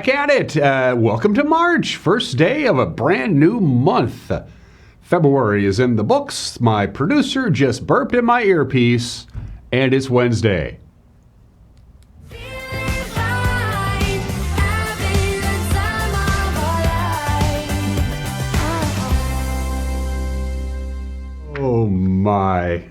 Back at it. Welcome to March, first day of a brand new month. February is in the books. My producer just burped in my earpiece, and it's Wednesday. Oh my,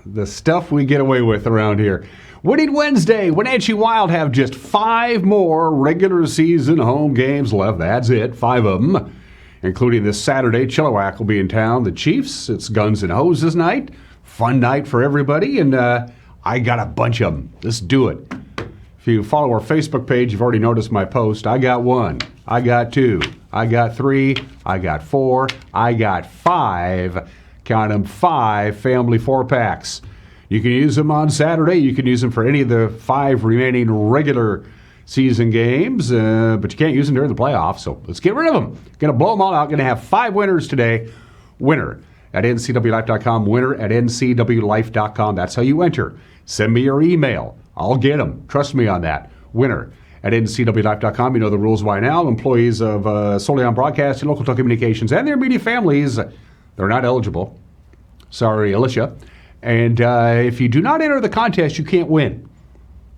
the stuff we get away with around here. Winning Wednesday, Wenatchee Wild have just 5 more regular season home games left. That's it, 5 of them, including this Saturday. Chilliwack will be in town. The Chiefs, it's Guns and Hoses night. Fun night for everybody, and I got a bunch of them. Let's do it. If you follow our Facebook page, you've already noticed my post. I got 1, I got 2, I got 3, I got 4, I got 5. Count them, 5 family 4-packs. You can use them on Saturday. You can use them for any of the 5 remaining regular season games, but you can't use them during the playoffs, so let's get rid of them. Going to blow them all out. Going to have 5 winners today. Winner at ncwlife.com, winner at ncwlife.com. That's how you enter. Send me your email. I'll get them. Trust me on that. Winner at ncwlife.com. You know the rules by now. Employees of Solely On Broadcasting, Local Telecommunications, and their immediate families, they're not eligible. Sorry, Alicia. And if you do not enter the contest, you can't win.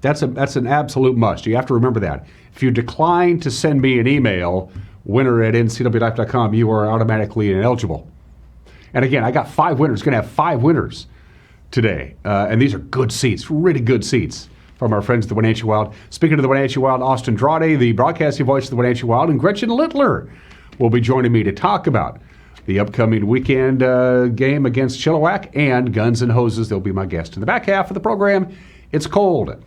That's an absolute must. You have to remember that. If you decline to send me an email, winner at ncwlife.com, you are automatically ineligible. And again, I got 5 winners. Going to have 5 winners today. And these are good seats, really good seats from our friends at the Wenatchee Wild. Speaking of the Wenatchee Wild, Austin Drade, the broadcasting voice of the Wenatchee Wild, and Gretchen Littler will be joining me to talk about the upcoming weekend game against Chilliwack and Guns and Hoses. They'll be my guest in the back half of the program. It's cold.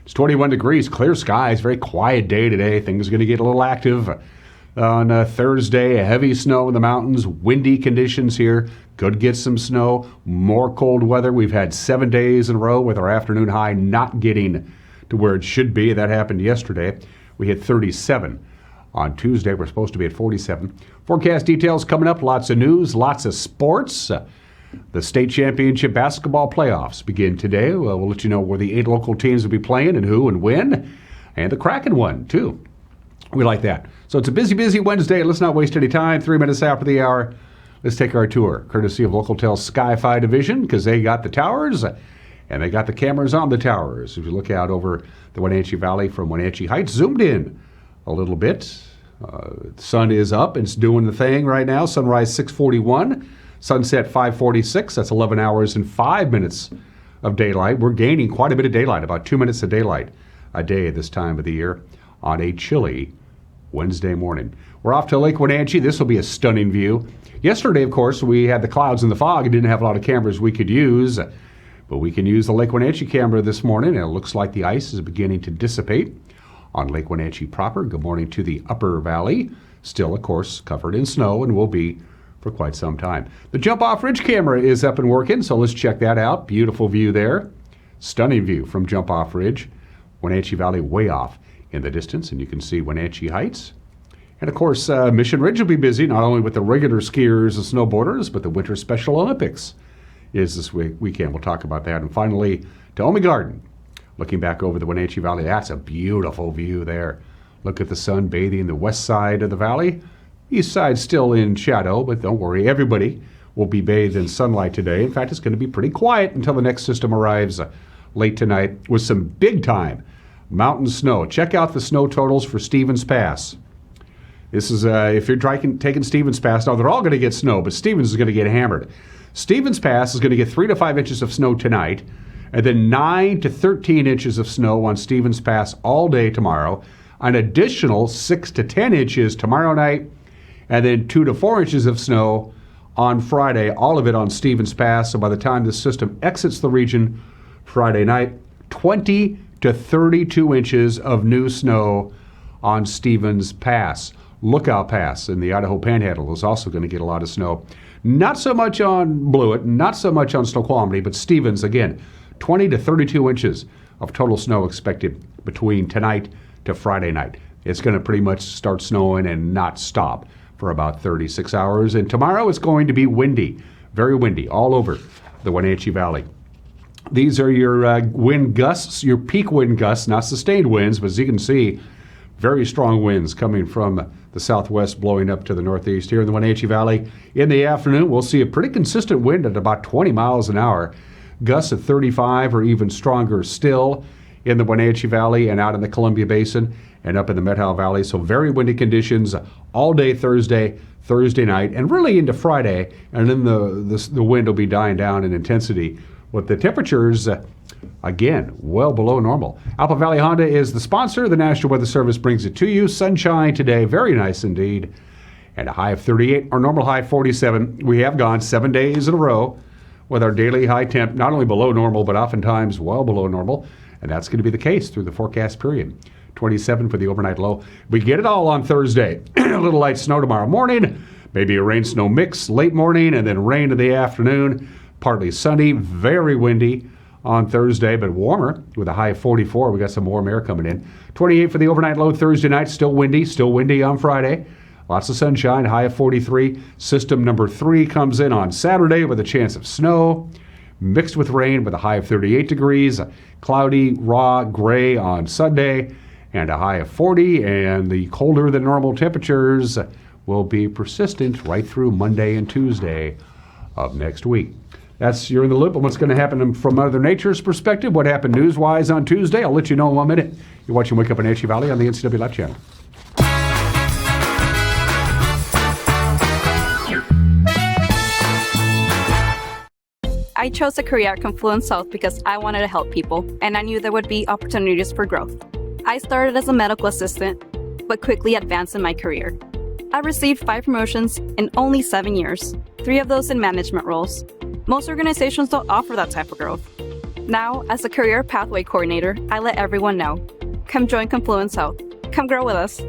It's 21 degrees, clear skies, very quiet day today. Things are going to get a little active on Thursday. Heavy snow in the mountains, windy conditions here. Could get some snow, more cold weather. We've had 7 days in a row with our afternoon high not getting to where it should be. That happened yesterday. We hit 37. On Tuesday, we're supposed to be at 47. Forecast details coming up. Lots of news, lots of sports. The state championship basketball playoffs begin today. We'll let you know where the 8 local teams will be playing and who and when. And the Kraken won, too. We like that. So it's a busy, busy Wednesday. Let's not waste any time. 3 minutes after the hour, let's take our tour, courtesy of Localtel's Sky-Fi division, because they got the towers and they got the cameras on the towers. If you look out over the Wenatchee Valley from Wenatchee Heights, zoomed in a little bit. The sun is up. It's doing the thing right now. Sunrise 6:41, sunset 5:46. That's 11 hours and 5 minutes of daylight. We're gaining quite a bit of daylight, about 2 minutes of daylight a day at this time of the year on a chilly Wednesday morning. We're off to Lake Wenatchee. This will be a stunning view. Yesterday, of course, we had the clouds and the fog and didn't have a lot of cameras we could use, but we can use the Lake Wenatchee camera this morning, and it looks like the ice is beginning to dissipate on Lake Wenatchee proper. Good morning to the upper valley. Still, of course, covered in snow and will be for quite some time. The jump-off ridge camera is up and working, so let's check that out. Beautiful view there. Stunning view from jump-off ridge. Wenatchee Valley way off in the distance, and you can see Wenatchee Heights. And, of course, Mission Ridge will be busy, not only with the regular skiers and snowboarders, but the Winter Special Olympics is this weekend. We'll talk about that. And finally, to Omi Garden. Looking back over the Wenatchee Valley, that's a beautiful view there. Look at the sun bathing the west side of the valley. East side still in shadow, but don't worry, everybody will be bathed in sunlight today. In fact, it's going to be pretty quiet until the next system arrives late tonight with some big-time mountain snow. Check out the snow totals for Stevens Pass. This is, if you're taking Stevens Pass, now they're all going to get snow, but Stevens is going to get hammered. Stevens Pass is going to get 3 to 5 inches of snow tonight, and then 9 to 13 inches of snow on Stevens Pass all day tomorrow. An additional 6 to 10 inches tomorrow night, and then 2 to 4 inches of snow on Friday, all of it on Stevens Pass. So by the time the system exits the region Friday night, 20 to 32 inches of new snow on Stevens Pass. Lookout Pass in the Idaho Panhandle is also going to get a lot of snow. Not so much on Blewett, not so much on Snoqualmie, but Stevens, again, 20 to 32 inches of total snow expected between tonight to Friday night. It's going to pretty much start snowing and not stop for about 36 hours. And tomorrow it's going to be windy, very windy, all over the Wenatchee Valley. These are your wind gusts, your peak wind gusts, not sustained winds, but as you can see Very strong winds coming from the southwest blowing up to the northeast here in the Wenatchee Valley. In the afternoon, we'll see a pretty consistent wind at about 20 miles an hour. Gusts at 35 or even stronger still in the Wenatchee Valley and out in the Columbia Basin and up in the Methow Valley. So very windy conditions all day Thursday night, and really into Friday. And then the wind will be dying down in intensity with the temperatures, again, well below normal. Apple Valley Honda is the sponsor. The National Weather Service brings it to you. Sunshine today, very nice indeed. And a high of 38, our normal high 47. We have gone 7 days in a row with our daily high temp, not only below normal, but oftentimes well below normal. And that's going to be the case through the forecast period. 27 for the overnight low. We get it all on Thursday. A little light snow tomorrow morning, maybe a rain-snow mix late morning, and then rain in the afternoon. Partly sunny, very windy on Thursday, but warmer with a high of 44. We got some warm air coming in. 28 for the overnight low Thursday night. Still windy on Friday. Lots of sunshine, high of 43. System number 3 comes in on Saturday with a chance of snow, mixed with rain with a high of 38 degrees. Cloudy, raw, gray on Sunday, and a high of 40. And the colder than normal temperatures will be persistent right through Monday and Tuesday of next week. That's You're in the Loop on what's going to happen from Mother Nature's perspective. What happened news-wise on Tuesday, I'll let you know in 1 minute. You're watching Wake Up in Wenatchee Valley on the NCW Live channel. I chose a career at Kuntz South because I wanted to help people, and I knew there would be opportunities for growth. I started as a medical assistant, but quickly advanced in my career. I received 5 promotions in only 7 years, 3 of those in management roles. Most organizations don't offer that type of growth. Now, as a career pathway coordinator, I let everyone know. Come join Kuntz South. Come grow with us.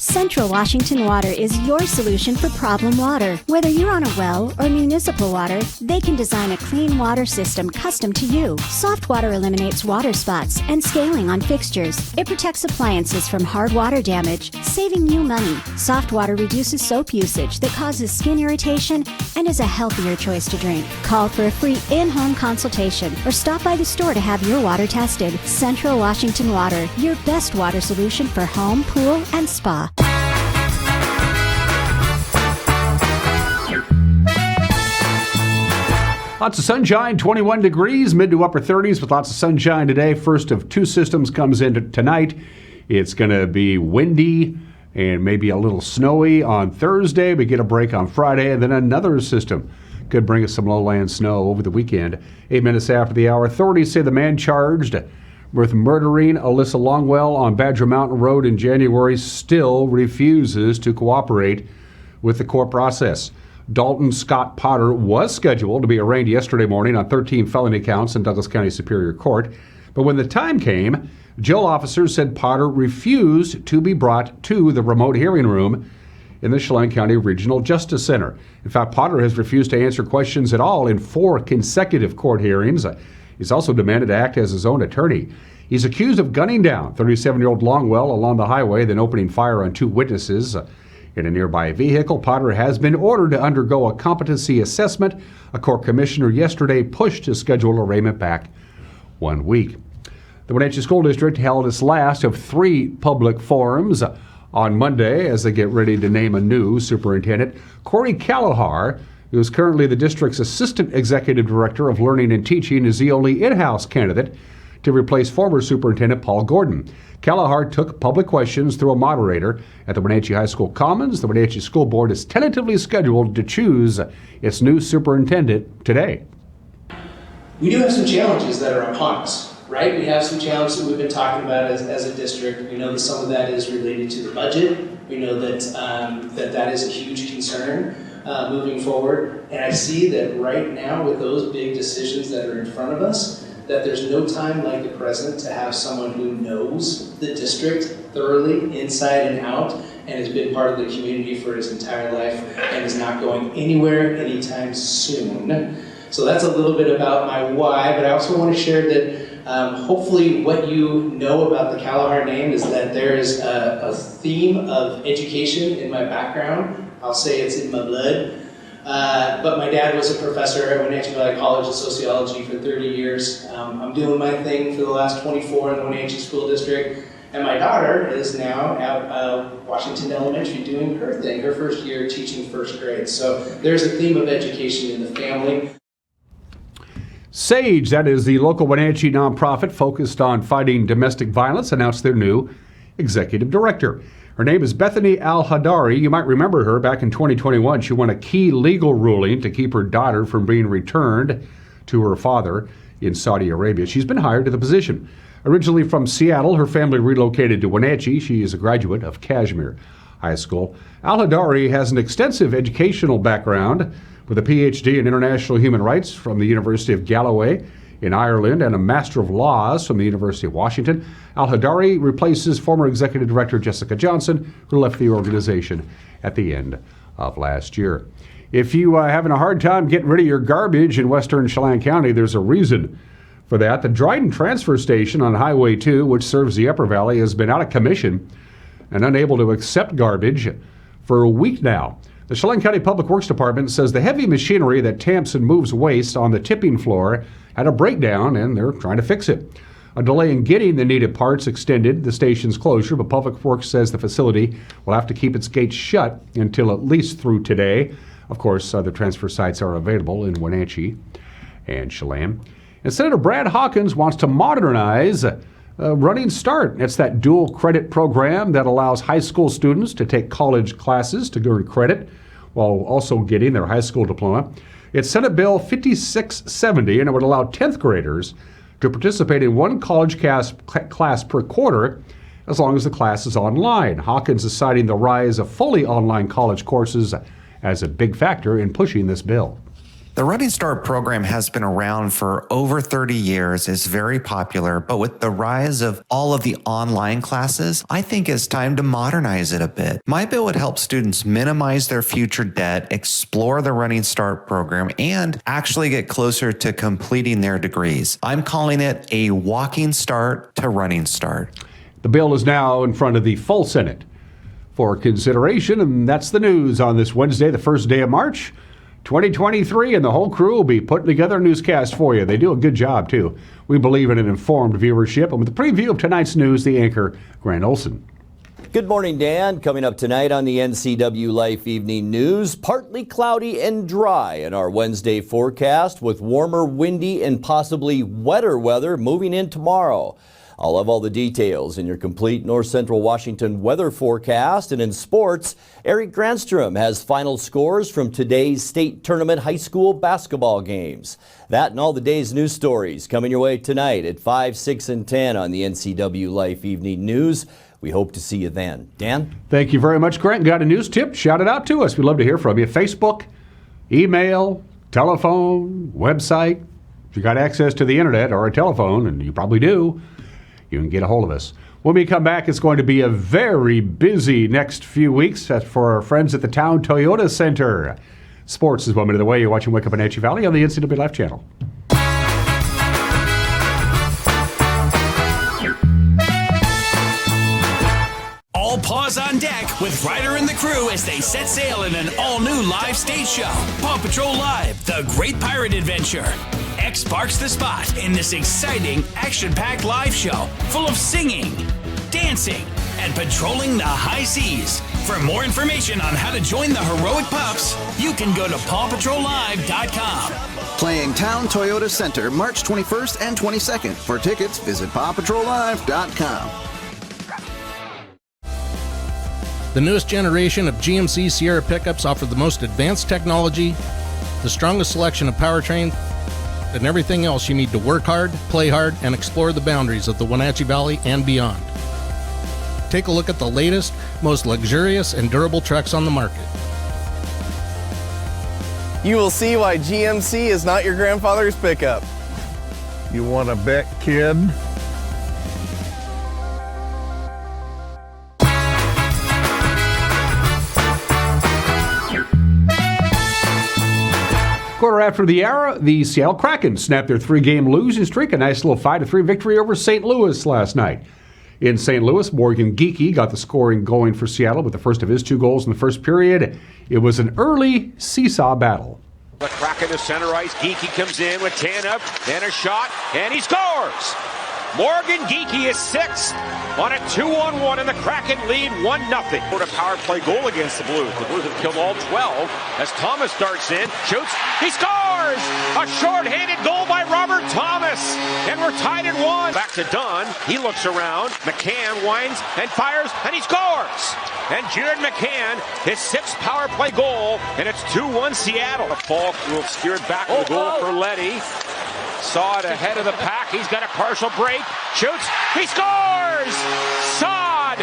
Central Washington Water is your solution for problem water. Whether you're on a well or municipal water, they can design a clean water system custom to you. Soft water eliminates water spots and scaling on fixtures. It protects appliances from hard water damage, saving you money. Soft water reduces soap usage that causes skin irritation and is a healthier choice to drink. Call for a free in-home consultation or stop by the store to have your water tested. Central Washington Water, your best water solution for home, pool, and spa. Lots of sunshine, 21 degrees, mid to upper 30s with lots of sunshine today. First of 2 systems comes in tonight. It's going to be windy and maybe a little snowy on Thursday. We get a break on Friday, and then another system could bring us some lowland snow over the weekend. 8 minutes after the hour, authorities say the man charged with murdering Alyssa Longwell on Badger Mountain Road in January still refuses to cooperate with the court process. Dalton Scott Potter was scheduled to be arraigned yesterday morning on 13 felony counts in Douglas County Superior Court. But when the time came, jail officers said Potter refused to be brought to the remote hearing room in the Chelan County Regional Justice Center. In fact, Potter has refused to answer questions at all in 4 consecutive court hearings. He's also demanded to act as his own attorney. He's accused of gunning down 37-year-old Longwell along the highway, then opening fire on 2 witnesses. In a nearby vehicle, Potter has been ordered to undergo a competency assessment. A court commissioner yesterday pushed his scheduled arraignment back 1 week. The Wenatchee School District held its last of 3 public forums on Monday as they get ready to name a new superintendent. Corey Callahar, who is currently the district's Assistant Executive Director of Learning and Teaching, is the only in-house candidate to replace former Superintendent Paul Gordon. Callahar took public questions through a moderator at the Wenatchee High School Commons. The Wenatchee School Board is tentatively scheduled to choose its new superintendent today. We do have some challenges that are upon us, right? We have some challenges that we've been talking about as a district. We know that some of that is related to the budget. We know that that is a huge concern moving forward. And I see that right now with those big decisions that are in front of us, that there's no time like the present to have someone who knows the district thoroughly, inside and out, and has been part of the community for his entire life and is not going anywhere anytime soon. So that's a little bit about my why, but I also want to share that hopefully what you know about the Callahar name is that there is a theme of education in my background. I'll say it's in my blood. But my dad was a professor at Wenatchee Valley College of Sociology for 30 years. I'm doing my thing for the last 24 in the Wenatchee School District. And my daughter is now at Washington Elementary doing her thing, her first year teaching first grade. So there's a theme of education in the family. SAGE, that is the local Wenatchee nonprofit focused on fighting domestic violence, announced their new executive director. Her name is Bethany Al-Hadari. You might remember her back in 2021. She won a key legal ruling to keep her daughter from being returned to her father in Saudi Arabia. She's been hired to the position. Originally from Seattle, her family relocated to Wenatchee. She is a graduate of Kashmir High School. Al-Hadari has an extensive educational background with a PhD in International Human Rights from the University of Galloway in Ireland and a Master of Laws from the University of Washington. Al-Hadari replaces former Executive Director Jessica Johnson, who left the organization at the end of last year. If you are having a hard time getting rid of your garbage in western Chelan County, there's a reason for that. The Dryden Transfer Station on Highway 2, which serves the Upper Valley, has been out of commission and unable to accept garbage for a week now. The Chelan County Public Works Department says the heavy machinery that tamps and moves waste on the tipping floor had a breakdown, and they're trying to fix it. A delay in getting the needed parts extended the station's closure, but Public Works says the facility will have to keep its gates shut until at least through today. Of course, other transfer sites are available in Wenatchee and Chelan. And Senator Brad Hawkins wants to modernize Running Start. It's that dual credit program that allows high school students to take college classes to earn credit while also getting their high school diploma. It's Senate Bill 5670, and it would allow 10th graders to participate in one college class per quarter as long as the class is online. Hawkins is citing the rise of fully online college courses as a big factor in pushing this bill. The Running Start program has been around for over 30 years. It's very popular, but with the rise of all of the online classes, I think it's time to modernize it a bit. My bill would help students minimize their future debt, explore the Running Start program, and actually get closer to completing their degrees. I'm calling it a walking start to Running Start. The bill is now in front of the full Senate for consideration, and that's the news on this Wednesday, the first day of March 2023, and the whole crew will be putting together a newscast for you. They do a good job, too. We believe in an informed viewership. And with the preview of tonight's news, the anchor, Grant Olson. Good morning, Dan. Coming up tonight on the NCW Life Evening News, partly cloudy and dry in our Wednesday forecast with warmer, windy, and possibly wetter weather moving in tomorrow. I'll have all the details in your complete North Central Washington weather forecast. And in sports, Eric Granstrom has final scores from today's state tournament high school basketball games. That and all the day's news stories coming your way tonight at 5, 6, and 10 on the NCW Life Evening News. We hope to see you then. Dan? Thank you very much, Grant. Got a news tip? Shout it out to us. We'd love to hear from you. Facebook, email, telephone, website. If you got access to the internet or a telephone, and you probably do, you can get a hold of us. When we come back, it's going to be a very busy next few weeks for our friends at the Town Toyota Center. Sports is 1 minute away. You're watching Wake Up Wenatchee Valley on the NCW Life channel. All paws on deck with Ryder and the crew as they set sail in an all-new live stage show. Paw Patrol Live, The Great Pirate Adventure. X sparks the spot in this exciting, action-packed live show full of singing, dancing, and patrolling the high seas. For more information on how to join the heroic pups, you can go to pawpatrollive.com. Playing Town Toyota Center March 21st and 22nd. For tickets, visit pawpatrollive.com. The newest generation of GMC Sierra pickups offer the most advanced technology, the strongest selection of powertrain, and everything else you need to work hard, play hard, and explore the boundaries of the Wenatchee Valley and beyond. Take a look at the latest, most luxurious and durable trucks on the market. You will see why GMC is not your grandfather's pickup. You want to bet, kid? Quarter after the hour, the Seattle Kraken snapped their 3-game losing streak, a nice little 5-3 victory over St. Louis last night. In St. Louis, Morgan Geekie got the scoring going for Seattle with the first of his 2 goals in the first period. It was an early seesaw battle. The crack in the center ice. Geekie comes in with Tanev, and a shot, and he scores! Morgan Geekie is 6th on a 2-on-1, and the Kraken lead 1-0. What a power play goal against the Blues. The Blues have killed all 12 as Thomas starts in, shoots, he scores! A short-handed goal by Robert Thomas, and we're tied at 1. Back to Dunn, he looks around, McCann winds and fires, and he scores! And Jared McCann, his 6th power play goal, and it's 2-1 Seattle. The Falk will steer it back to the goal for Leddy. Saw it ahead of the pack. He's got a partial break. Shoots. He scores! Saad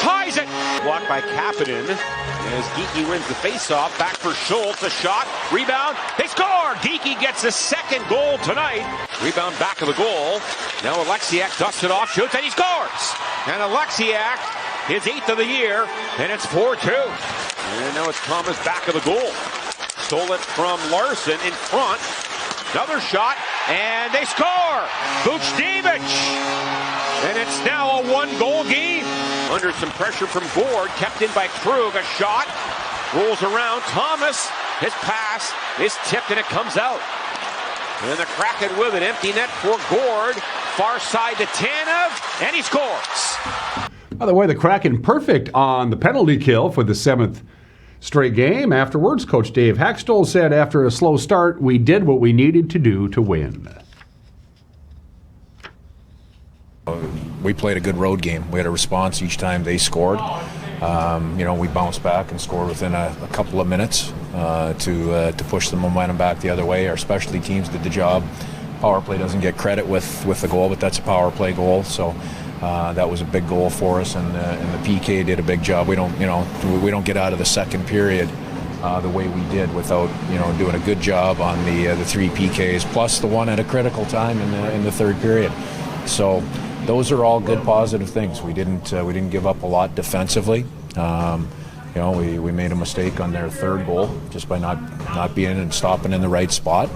ties it. Blocked by Kapanen as Geekie wins the faceoff. Back for Schultz. A shot. Rebound. They score! Geekie gets his 2nd goal tonight. Rebound back of the goal. Now Alexiak dusts it off. Shoots and he scores! And Alexiak, his 8th of the year. And it's 4-2. And now it's Thomas back of the goal. Stole it from Larson in front. Another shot, and they score! Buchnevich! And it's now a 1-goal game. Under some pressure from Gord, kept in by Krug, a shot. Rolls around, Thomas, his pass is tipped and it comes out. And the Kraken with an empty net for Gord. Far side to Tanev, and he scores! By the way, the Kraken perfect on the penalty kill for the 7th straight game. Afterwards, Coach Dave Hackstol said after a slow start, we did what we needed to do to win. We played a good road game. We had a response each time they scored. We bounced back and scored within a couple of minutes to push the momentum back the other way. Our specialty teams did the job. Power play doesn't get credit with the goal, but that's a power play goal. So that was a big goal for us, and the PK did a big job. We don't get out of the second period the way we did without doing a good job on the 3 PKs plus the one at a critical time in the third period. So those are all good positive things. We didn't give up a lot defensively. We made a mistake on their 3rd goal just by not being and stopping in the right spot.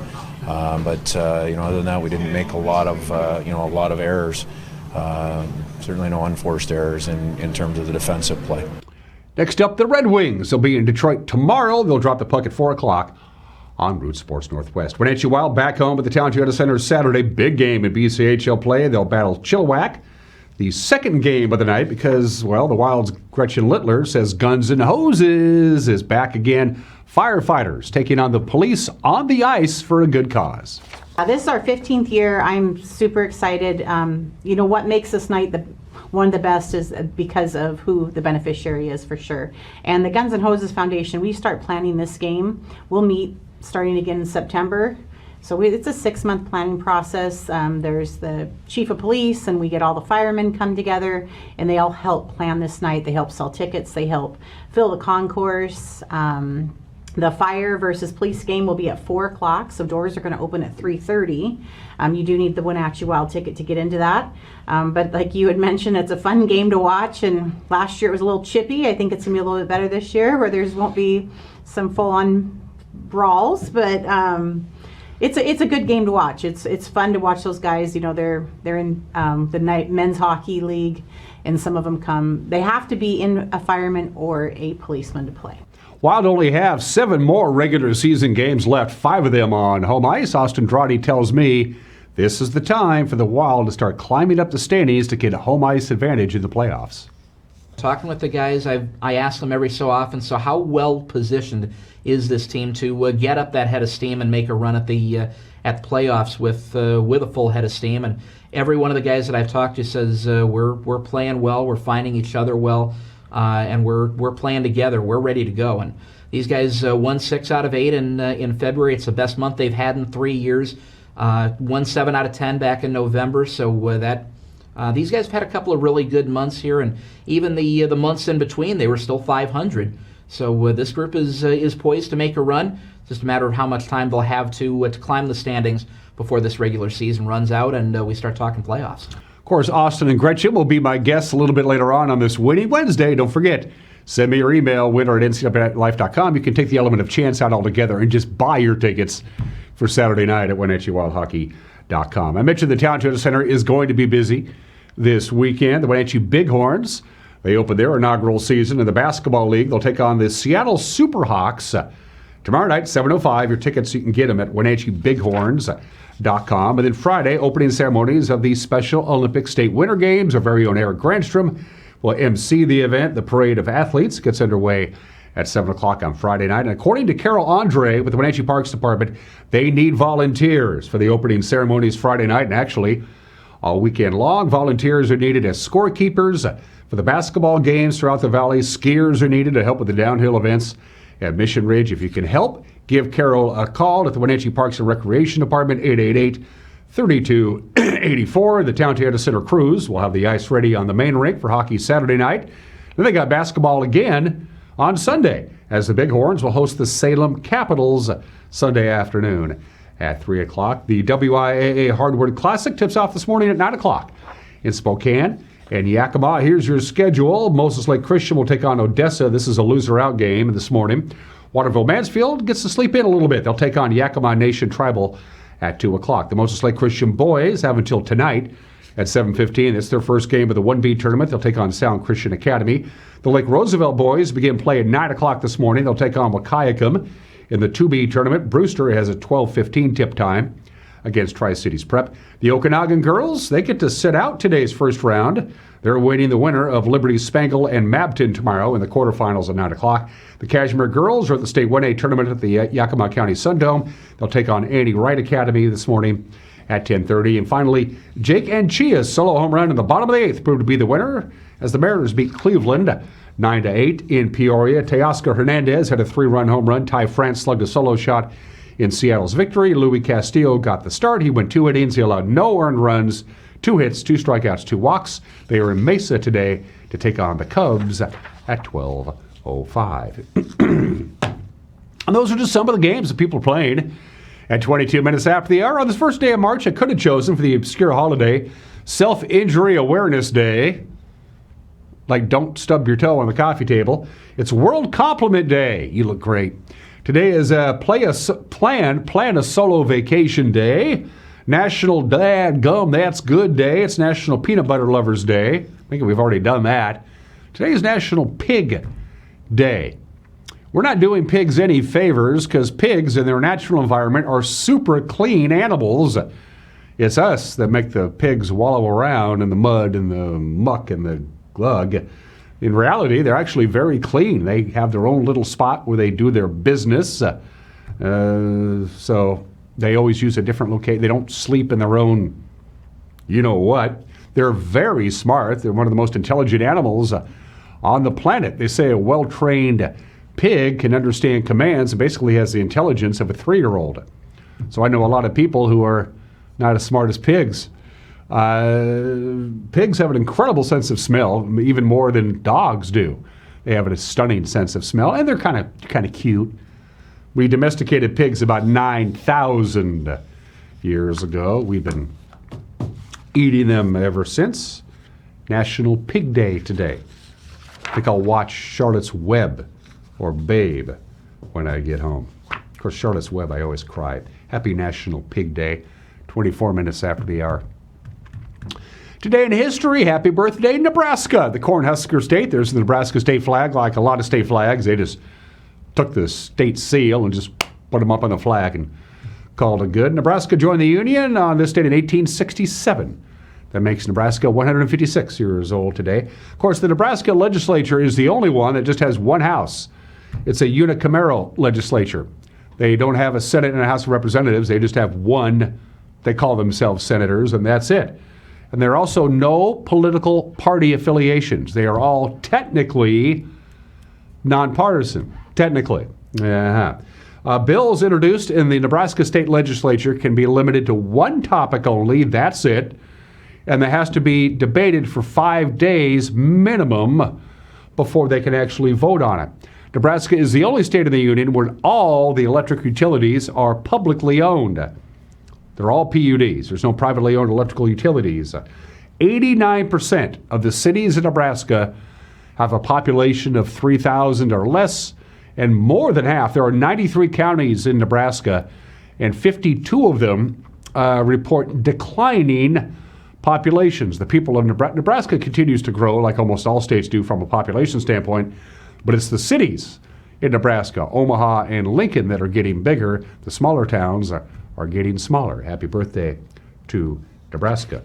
But other than that, we didn't make a lot of errors. Certainly no unforced errors in terms of the defensive play. Next up, the Red Wings. They'll be in Detroit tomorrow. They'll drop the puck at 4 o'clock on Root Sports Northwest. Wenatchee Wild back home at the Town Toyota Center Saturday. Big game in BCHL play. They'll battle Chilliwack. The 2nd game of the night because, well, the Wild's Gretchen Littler says Guns and Hoses is back again. Firefighters taking on the police on the ice for a good cause. This is our 15th year. I'm super excited. What makes this night one of the best is because of who the beneficiary is, for sure. And the Guns and Hoses Foundation, we start planning this game. We'll meet starting again in September. So it's a 6-month planning process. There's the chief of police, and we get all the firemen come together, and they all help plan this night. They help sell tickets. They help fill the concourse. The fire versus police game will be at 4 o'clock, so doors are going to open at 3:30. You do need the Wenatchee Wild ticket to get into that. But like you had mentioned, it's a fun game to watch, and last year it was a little chippy. I think it's going to be a little bit better this year, where there won't be some full-on brawls, but it's a good game to watch. It's fun to watch those guys. They're in the men's hockey league, and some of them they have to be in a fireman or a policeman to play. Wild only have 7 more regular season games left, 5 of them on home ice. Austin Drawdy tells me this is the time for the Wild to start climbing up the standings to get a home ice advantage in the playoffs. Talking with the guys, I ask them every so often, so how well positioned is this team to get up that head of steam and make a run at the playoffs with a full head of steam? And every one of the guys that I've talked to says we're playing well, we're finding each other well. And we're playing together. We're ready to go. And these guys won 6 out of 8 in February. It's the best month they've had in 3 years. Won 7 out of 10 back in November. So these guys have had a couple of really good months here, and even the months in between, they were still 500. So this group is poised to make a run. It's just a matter of how much time they'll have to climb the standings before this regular season runs out and we start talking playoffs. Of course, Austin and Gretchen will be my guests a little bit later on this Winning Wednesday. Don't forget, send me your email, winner@ncwlife.com. You can take the element of chance out altogether and just buy your tickets for Saturday night at WenatcheeWildHockey.com. I mentioned the Town Toyota Center is going to be busy this weekend. The Wenatchee Bighorns, they open their inaugural season in the basketball league. They'll take on the Seattle Superhawks tomorrow night, 7:05. Your tickets, you can get them at WenatcheeBighorns.com. And then Friday, opening ceremonies of the Special Olympic State Winter Games. Our very own Eric Grandstrom will MC the event. The Parade of Athletes gets underway at 7 o'clock on Friday night. And according to Carol Andre with the Wenatchee Parks Department, they need volunteers for the opening ceremonies Friday night. And actually, all weekend long, volunteers are needed as scorekeepers for the basketball games throughout the valley. Skiers are needed to help with the downhill events at Mission Ridge. If you can help, give Carol a call at the Wenatchee Parks and Recreation Department, 888-3284. The Town Toyota Center crews will have the ice ready on the main rink for hockey Saturday night. Then they got basketball again on Sunday, as the Bighorns will host the Salem Capitals Sunday afternoon at 3 o'clock. The WIAA Hardwood Classic tips off this morning at 9 o'clock in Spokane and Yakima. Here's your schedule. Moses Lake Christian will take on Odessa. This is a loser-out game this morning. Waterville Mansfield gets to sleep in a little bit. They'll take on Yakima Nation Tribal at 2 o'clock. The Moses Lake Christian boys have until tonight at 7:15. It's their first game of the 1B tournament. They'll take on Sound Christian Academy. The Lake Roosevelt boys begin play at 9 o'clock this morning. They'll take on Wahkiakum in the 2B tournament. Brewster has a 12:15 tip time against Tri-Cities Prep. The Okanagan girls, they get to sit out today's first round. They're awaiting the winner of Liberty Spangle and Mabton tomorrow in the quarterfinals at 9 o'clock. The Cashmere girls are at the State 1A tournament at the Yakima County Sundome. They'll take on Annie Wright Academy this morning at 10:30. And finally, Jake Anchia's solo home run in the bottom of the 8th proved to be the winner as the Mariners beat Cleveland 9-8 in Peoria. Teoscar Hernandez had a 3-run home run. Ty France slugged a solo shot in Seattle's victory. Louis Castillo got the start. He went 2 innings. He allowed no earned runs, 2 hits, 2 strikeouts, 2 walks. They are in Mesa today to take on the Cubs at 12:05. And those are just some of the games that people are playing at 22 minutes after the hour. On this first day of March, I could have chosen for the obscure holiday Self-Injury Awareness Day. Like, don't stub your toe on the coffee table. It's World Compliment Day. You look great. Today is Plan a Solo Vacation Day. National Dad Gum That's Good Day. It's National Peanut Butter Lovers Day. I think we've already done that. Today is National Pig Day. We're not doing pigs any favors because pigs in their natural environment are super clean animals. It's us that make the pigs wallow around in the mud and the muck and the glug. In reality, they're actually very clean. They have their own little spot where they do their business. So they always use a different location. They don't sleep in their own, you know what. They're very smart. They're one of the most intelligent animals on the planet. They say a well-trained pig can understand commands and basically has the intelligence of a 3-year-old. So I know a lot of people who are not as smart as pigs. Pigs have an incredible sense of smell, even more than dogs do. They have a stunning sense of smell, and they're kind of cute. We domesticated pigs about 9,000 years ago. We've been eating them ever since. National Pig Day today. I think I'll watch Charlotte's Web or Babe when I get home. Of course, Charlotte's Web, I always cry. Happy National Pig Day, 24 minutes after the hour. Today in history, happy birthday, Nebraska, the Cornhusker State. There's the Nebraska state flag. Like a lot of state flags, they just took the state seal and just put them up on the flag and called it good. Nebraska joined the Union on this date in 1867. That makes Nebraska 156 years old today. Of course, the Nebraska legislature is the only one that just has one house. It's a unicameral legislature. They don't have a Senate and a House of Representatives. They just have one. They call themselves senators, and that's it. And there are also no political party affiliations. They are all technically nonpartisan. Technically. Bills introduced in the Nebraska state legislature can be limited to one topic only. That's it. And that has to be debated for 5 days minimum before they can actually vote on it. Nebraska is the only state in the union where all the electric utilities are publicly owned. They're all PUDs. There's no privately owned electrical utilities. 89% of the cities in Nebraska have a population of 3,000 or less, and more than half, there are 93 counties in Nebraska, and 52 of them report declining populations. The people of Nebraska continues to grow like almost all states do from a population standpoint, but it's the cities in Nebraska, Omaha and Lincoln, that are getting bigger. The smaller towns are getting smaller. Happy birthday to Nebraska.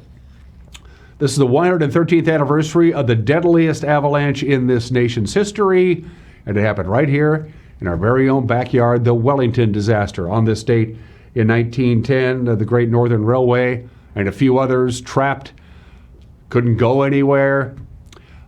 This is the 113th anniversary of the deadliest avalanche in this nation's history, and it happened right here in our very own backyard, the Wellington disaster. On this date in 1910, the Great Northern Railway and a few others trapped, couldn't go anywhere.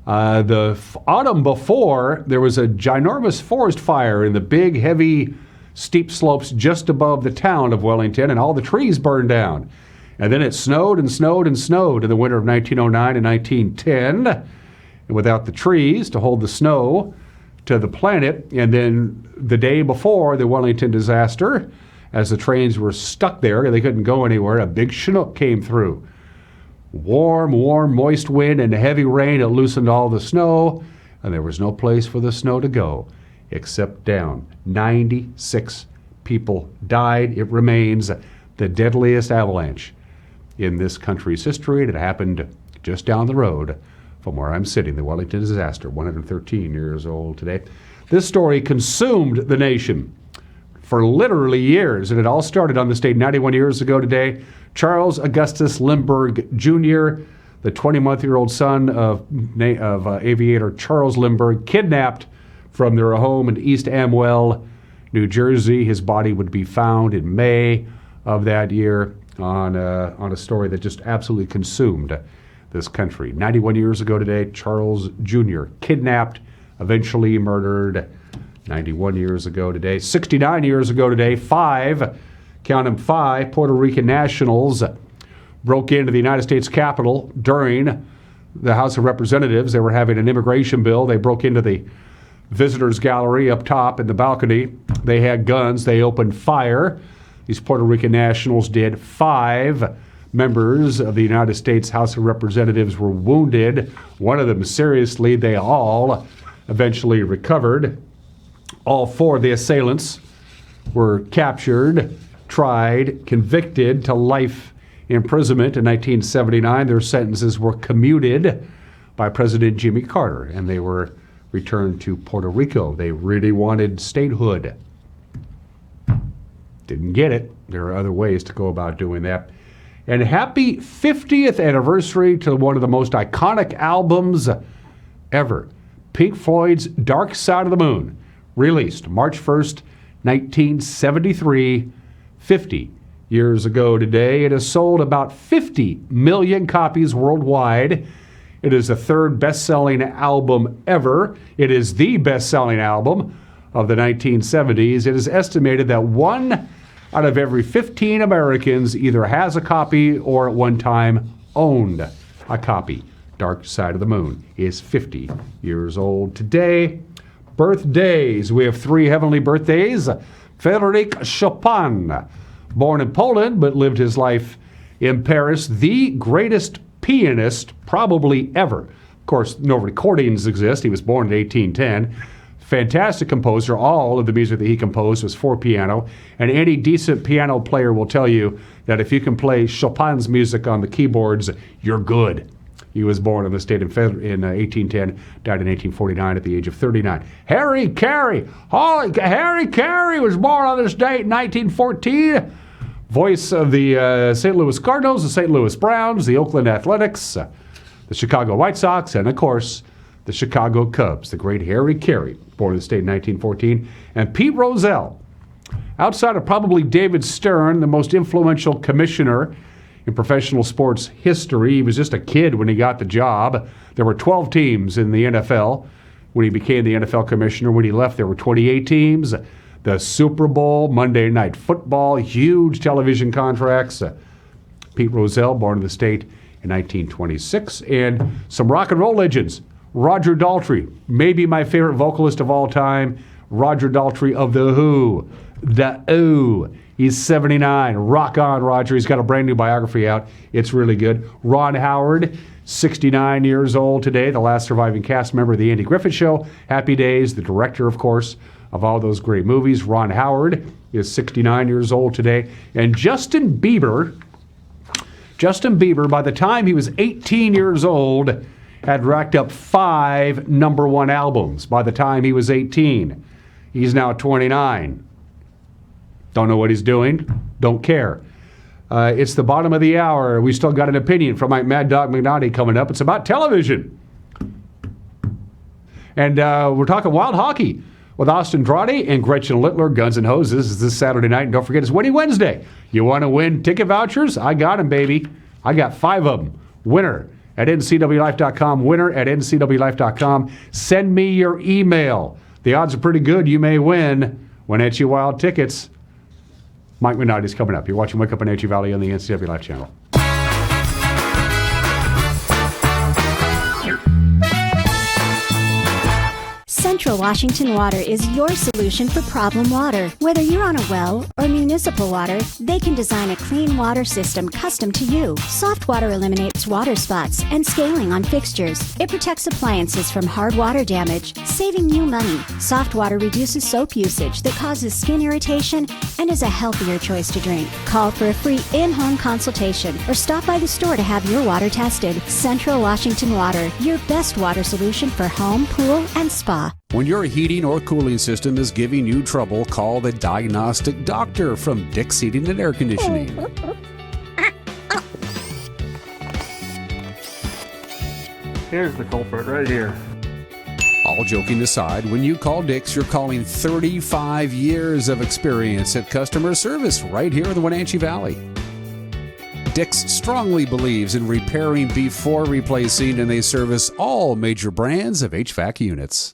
The autumn before, there was a ginormous forest fire in the big, heavy, steep slopes just above the town of Wellington, and all the trees burned down. And then it snowed and snowed and snowed in the winter of 1909 and 1910. And without the trees to hold the snow to the planet, and then the day before the Wellington disaster, as the trains were stuck there, they couldn't go anywhere, a big chinook came through. Warm, moist wind and heavy rain, it loosened all the snow, and there was no place for the snow to go except down. 96 people died. It remains the deadliest avalanche in this country's history. It happened just down the road from where I'm sitting, the Wellington disaster, 113 years old today. This story consumed the nation for literally years, and it all started on this date 91 years ago today. Charles Augustus Lindbergh Jr., the 20-month-old son of aviator Charles Lindbergh, kidnapped from their home in East Amwell, New Jersey. His body would be found in May of that year on a story that just absolutely consumed this country. 91 years ago today, Charles Jr., kidnapped, eventually murdered. 91 years ago today. 69 years ago today, count them, 5 Puerto Rican nationals broke into the United States Capitol during the House of Representatives. They were having an immigration bill. They broke into the visitors gallery up top in the balcony. They had guns. They opened fire. These Puerto Rican nationals did. 5 members of the United States House of Representatives were wounded, one of them seriously. They all eventually recovered. All 4 of the assailants were captured, tried, convicted to life imprisonment in 1979. Their sentences were commuted by President Jimmy Carter, and they were returned to Puerto Rico. They really wanted statehood. Didn't get it. There are other ways to go about doing that. And happy 50th anniversary to one of the most iconic albums ever, Pink Floyd's Dark Side of the Moon, released March 1st, 1973, 50 years ago today. It has sold about 50 million copies worldwide. It is the 3rd best-selling album ever. It is the best-selling album of the 1970s. It is estimated that 1 out of every 15 Americans either has a copy or at one time owned a copy. Dark Side of the Moon is 50 years old today. Birthdays. We have 3 heavenly birthdays. Frédéric Chopin, born in Poland but lived his life in Paris, the greatest pianist probably ever. Of course, no recordings exist. He was born in 1810. Fantastic composer. All of the music that he composed was for piano, and any decent piano player will tell you that if you can play Chopin's music on the keyboards, you're good. He was born in the state in 1810, died in 1849 at the age of 39. Harry Carey. Harry Carey was born on this date in 1914. Voice of the St. Louis Cardinals, the St. Louis Browns, the Oakland Athletics, the Chicago White Sox, and of course, the Chicago Cubs. The great Harry Carey, born in the state in 1914. And Pete Rozelle, outside of probably David Stern, the most influential commissioner in professional sports history. He was just a kid when he got the job. There were 12 teams in the NFL when he became the NFL commissioner. When he left, there were 28 teams. The Super Bowl, Monday Night Football, huge television contracts. Pete Rozelle, born in the state in 1926. And some rock and roll legends. Roger Daltrey, maybe my favorite vocalist of all time. Roger Daltrey of The Who. The Who. He's 79. Rock on, Roger. He's got a brand new biography out. It's really good. Ron Howard, 69 years old today, the last surviving cast member of The Andy Griffith Show. Happy Days, the director, of course, of all those great movies. Ron Howard is 69 years old today. And Justin Bieber Justin Bieber, by the time he was 18 years old, had racked up 5 number 1 albums by the time he was 18. He's now 29. Don't know what he's doing. Don't care. It's the bottom of the hour. We still got an opinion from my Mad Dog McNaughty coming up. It's about television. And we're talking wild hockey with Austin Drade and Gretchen Littler. Guns and Hoses is this Saturday night. And don't forget, it's Winning Wednesday. You want to win ticket vouchers? I got them, baby. I got 5 of them. Winner at ncwlife.com. Winner at ncwlife.com. Send me your email. The odds are pretty good. You may win Wenatchee Wild tickets. Mike Minardi's coming up. You're watching Wake Up Wenatchee Valley on the NCW Life channel. Central Washington Water is your solution for problem water. Whether you're on a well or municipal water, they can design a clean water system custom to you. Soft water eliminates water spots and scaling on fixtures. It protects appliances from hard water damage, saving you money. Soft water reduces soap usage that causes skin irritation and is a healthier choice to drink. Call for a free in-home consultation or stop by the store to have your water tested. Central Washington Water, your best water solution for home, pool, and spa. When your heating or cooling system is giving you trouble, call the diagnostic doctor from Dick's Heating and Air Conditioning. Here's the culprit right here. All joking aside, when you call Dick's, you're calling 35 years of experience at customer service right here in the Wenatchee Valley. Dick's strongly believes in repairing before replacing, and they service all major brands of HVAC units.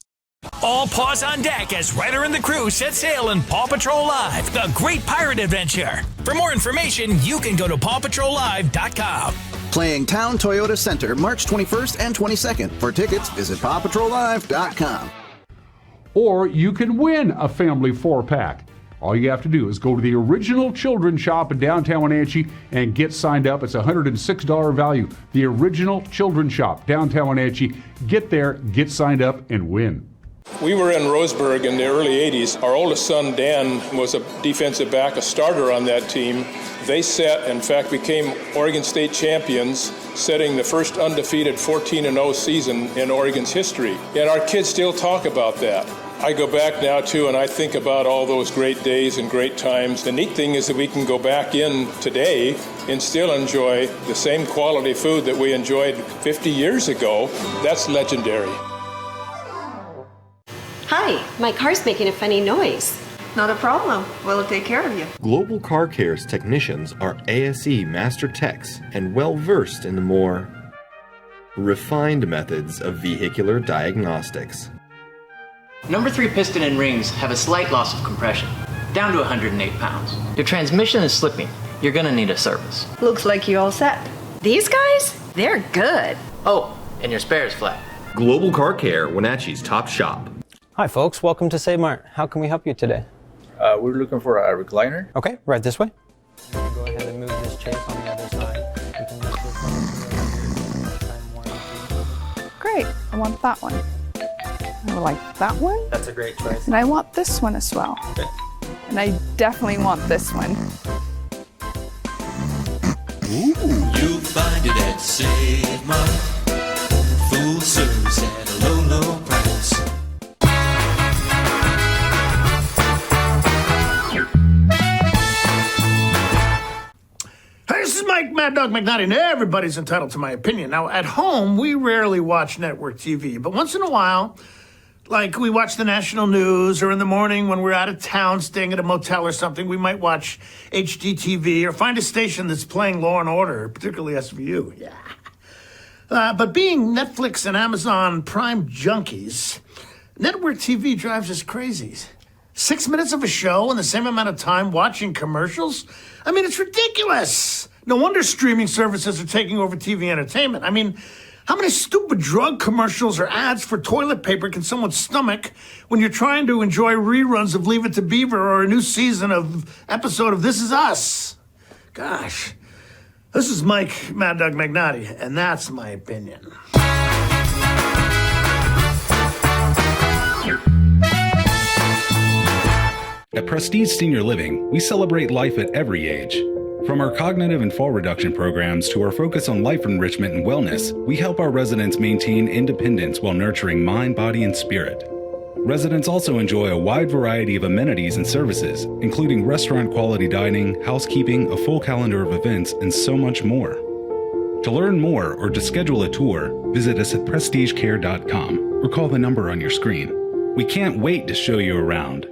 All paws on deck as Ryder and the crew set sail in Paw Patrol Live, the great pirate adventure. For more information, you can go to pawpatrollive.com. Playing Town Toyota Center March 21st and 22nd. For tickets, visit pawpatrollive.com. Or you can win a family 4-pack. All you have to do is go to the original children's shop in downtown Wenatchee and get signed up. It's a $106 value. The original children's shop, downtown Wenatchee. Get there, get signed up, and win. We were in Roseburg in the early 80s. Our oldest son, Dan, was a defensive back, a starter on that team. They in fact, became Oregon State champions, setting the first undefeated 14-0 season in Oregon's history. And our kids still talk about that. I go back now, too, and I think about all those great days and great times. The neat thing is that we can go back in today and still enjoy the same quality food that we enjoyed 50 years ago. That's legendary. Hi, my car's making a funny noise. Not a problem. We'll take care of you. Global Car Care's technicians are ASE Master Techs and well-versed in the more refined methods of vehicular diagnostics. Number 3 piston and rings have a slight loss of compression, down to 108 pounds. Your transmission is slipping. You're gonna need a service. Looks like you all set. These guys? They're good. Oh, and your spare is flat. Global Car Care, Wenatchee's top shop. Hi folks, welcome to Save Mart. How can we help you today? We're looking for a recliner. Okay, right this way. Go ahead and move this chase on the other side. You can just Great, I want that one. I like that one. That's a great choice. And I want this one as well. Okay. And I definitely want this one. You'll find it at Save Mart. Full service at a low, low price. Hey, this is Mike Mad Dog McNaughty, and everybody's entitled to my opinion. Now, at home, we rarely watch network TV, but once in a while, like we watch the national news, or in the morning when we're out of town staying at a motel or something, we might watch HGTV or find a station that's playing Law and Order, particularly SVU. Yeah. But being Netflix and Amazon Prime junkies, network TV drives us crazy. 6 minutes of a show and the same amount of time watching commercials? I mean, it's ridiculous. No wonder streaming services are taking over TV entertainment. I mean, how many stupid drug commercials or ads for toilet paper can someone stomach when you're trying to enjoy reruns of Leave It to Beaver or a new episode of This Is Us? Gosh. This is Mike Mad Dog McNaughty, and that's my opinion. At Prestige Senior Living, we celebrate life at every age. From our cognitive and fall reduction programs to our focus on life enrichment and wellness, we help our residents maintain independence while nurturing mind, body, and spirit. Residents also enjoy a wide variety of amenities and services, including restaurant quality dining, housekeeping, a full calendar of events, and so much more. To learn more or to schedule a tour, visit us at prestigecare.com or call the number on your screen. We can't wait to show you around.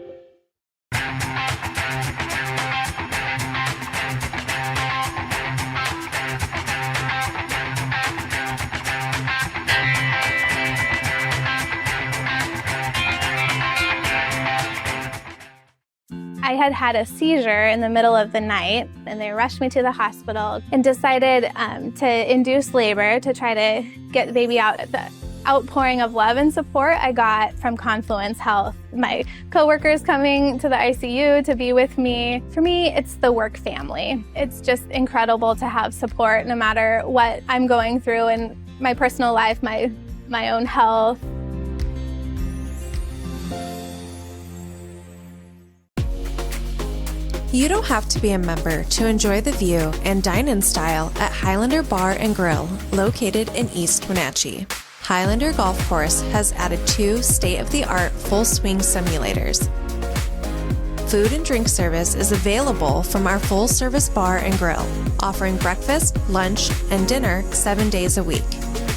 I had had a seizure in the middle of the night, and they rushed me to the hospital and decided to induce labor to try to get the baby out. The outpouring of love and support I got from Confluence Health. My coworkers coming to the ICU to be with me. For me, it's the work family. It's just incredible to have support no matter what I'm going through in my personal life, my own health. You don't have to be a member to enjoy the view and dine-in style at Highlander Bar and Grill, located in East Wenatchee. Highlander Golf Course has added 2 state-of-the-art full-swing simulators. Food and drink service is available from our full-service bar and grill, offering breakfast, lunch, and dinner 7 days a week.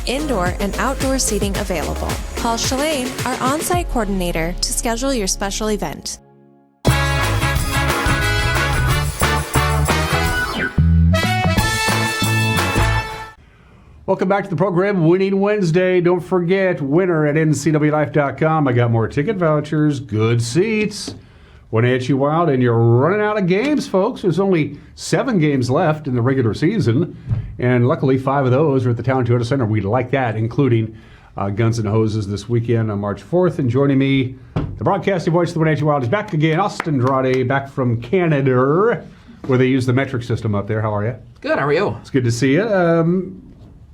Indoor and outdoor seating available. Call Shalane, our on-site coordinator, to schedule your special event. Welcome back to the program, Winning Wednesday. Don't forget, winner at ncwlife.com. I got more ticket vouchers, good seats. Wenatchee Wild, and you're running out of games, folks. There's only 7 games left in the regular season, and luckily 5 of those are at the Town Toyota Center. We like that, including Guns N' Hoses this weekend on March 4th. And joining me, the broadcasting voice of the Wenatchee Wild is back again. Austin Andrade, back from Canada, where they use the metric system up there. How are you? Good, how are you? It's good to see you.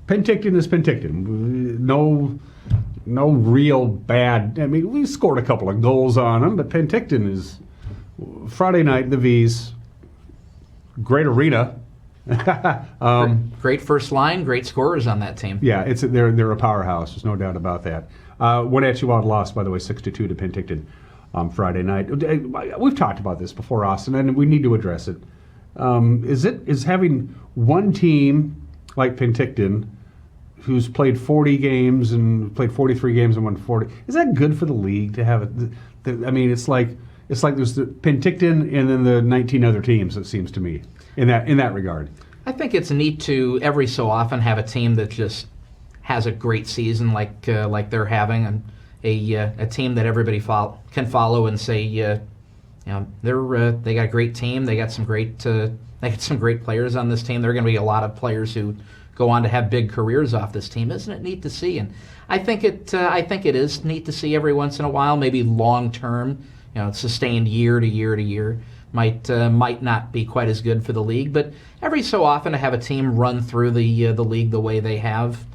Penticton is Penticton. No real bad. I mean, we scored a couple of goals on them, but Penticton is Friday night. The V's, great arena. Great first line, great scorers on that team. Yeah, they're a powerhouse. There's no doubt about that. Wenatchee Wild lost, by the way, 6-2 to Penticton Friday night. We've talked about this before, Austin, and we need to address it. Is having one team like Penticton, who's played 40 games and played 43 games and won 40, is that good for the league to have it? I mean, it's like there's the Penticton and then the 19 other teams, it seems to me, in that regard. I think it's neat to every so often have a team that just has a great season like they're having, and a team that everybody can follow and say, they got a great team, they got some great players on this team. There are going to be a lot of players who go on to have big careers off this team. Isn't it neat to see? And I think it is neat to see every once in a while. Maybe long term, sustained year to year to year might not be quite as good for the league. But every so often to have a team run through the league the way they have,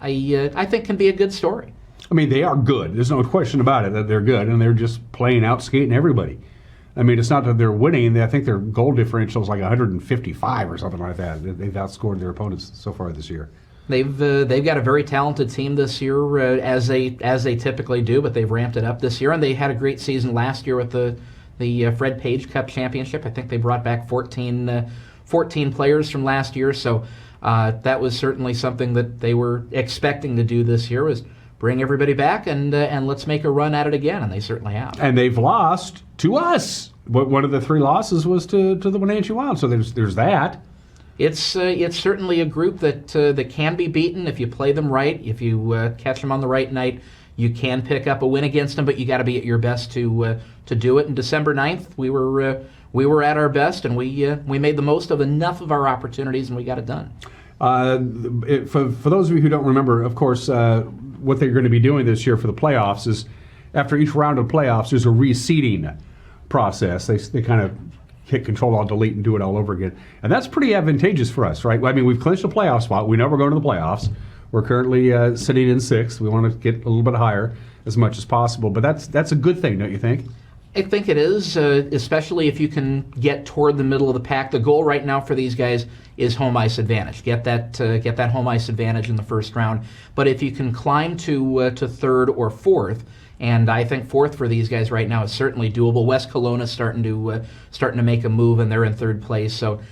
I think can be a good story. I mean, they are good. There's no question about it that they're good, and they're just playing out, skating everybody. I mean, it's not that they're winning. I think their goal differential is like 155 or something like that. They've outscored their opponents so far this year. They've got a very talented team this year, as they typically do, but they've ramped it up this year, and they had a great season last year with the Fred Page Cup Championship. I think they brought back 14 players from last year, so that was certainly something that they were expecting to do this year, was bring everybody back and let's make a run at it again, and they certainly have. And they've lost to us. One of the 3 losses was to the Wenatchee Wild, so there's that. It's certainly a group that can be beaten if you play them right. If you catch them on the right night, you can pick up a win against them, but you got to be at your best to do it. And December 9th, we were at our best, and we made the most of enough of our opportunities, and we got it done. For those of you who don't remember, of course, what they're going to be doing this year for the playoffs is after each round of playoffs, there's a reseeding process. They kind of hit Control-Alt-Delete and do it all over again. And that's pretty advantageous for us, right? I mean, we've clinched a playoff spot. We know we're going to the playoffs. We're currently sitting in 6th. We want to get a little bit higher as much as possible. But that's a good thing, don't you think? I think it is, especially if you can get toward the middle of the pack. The goal right now for these guys is home ice advantage. Get that home ice advantage in the first round. But if you can climb to third or fourth, and I think fourth for these guys right now is certainly doable. West Kelowna's starting to make a move, and they're in third place. So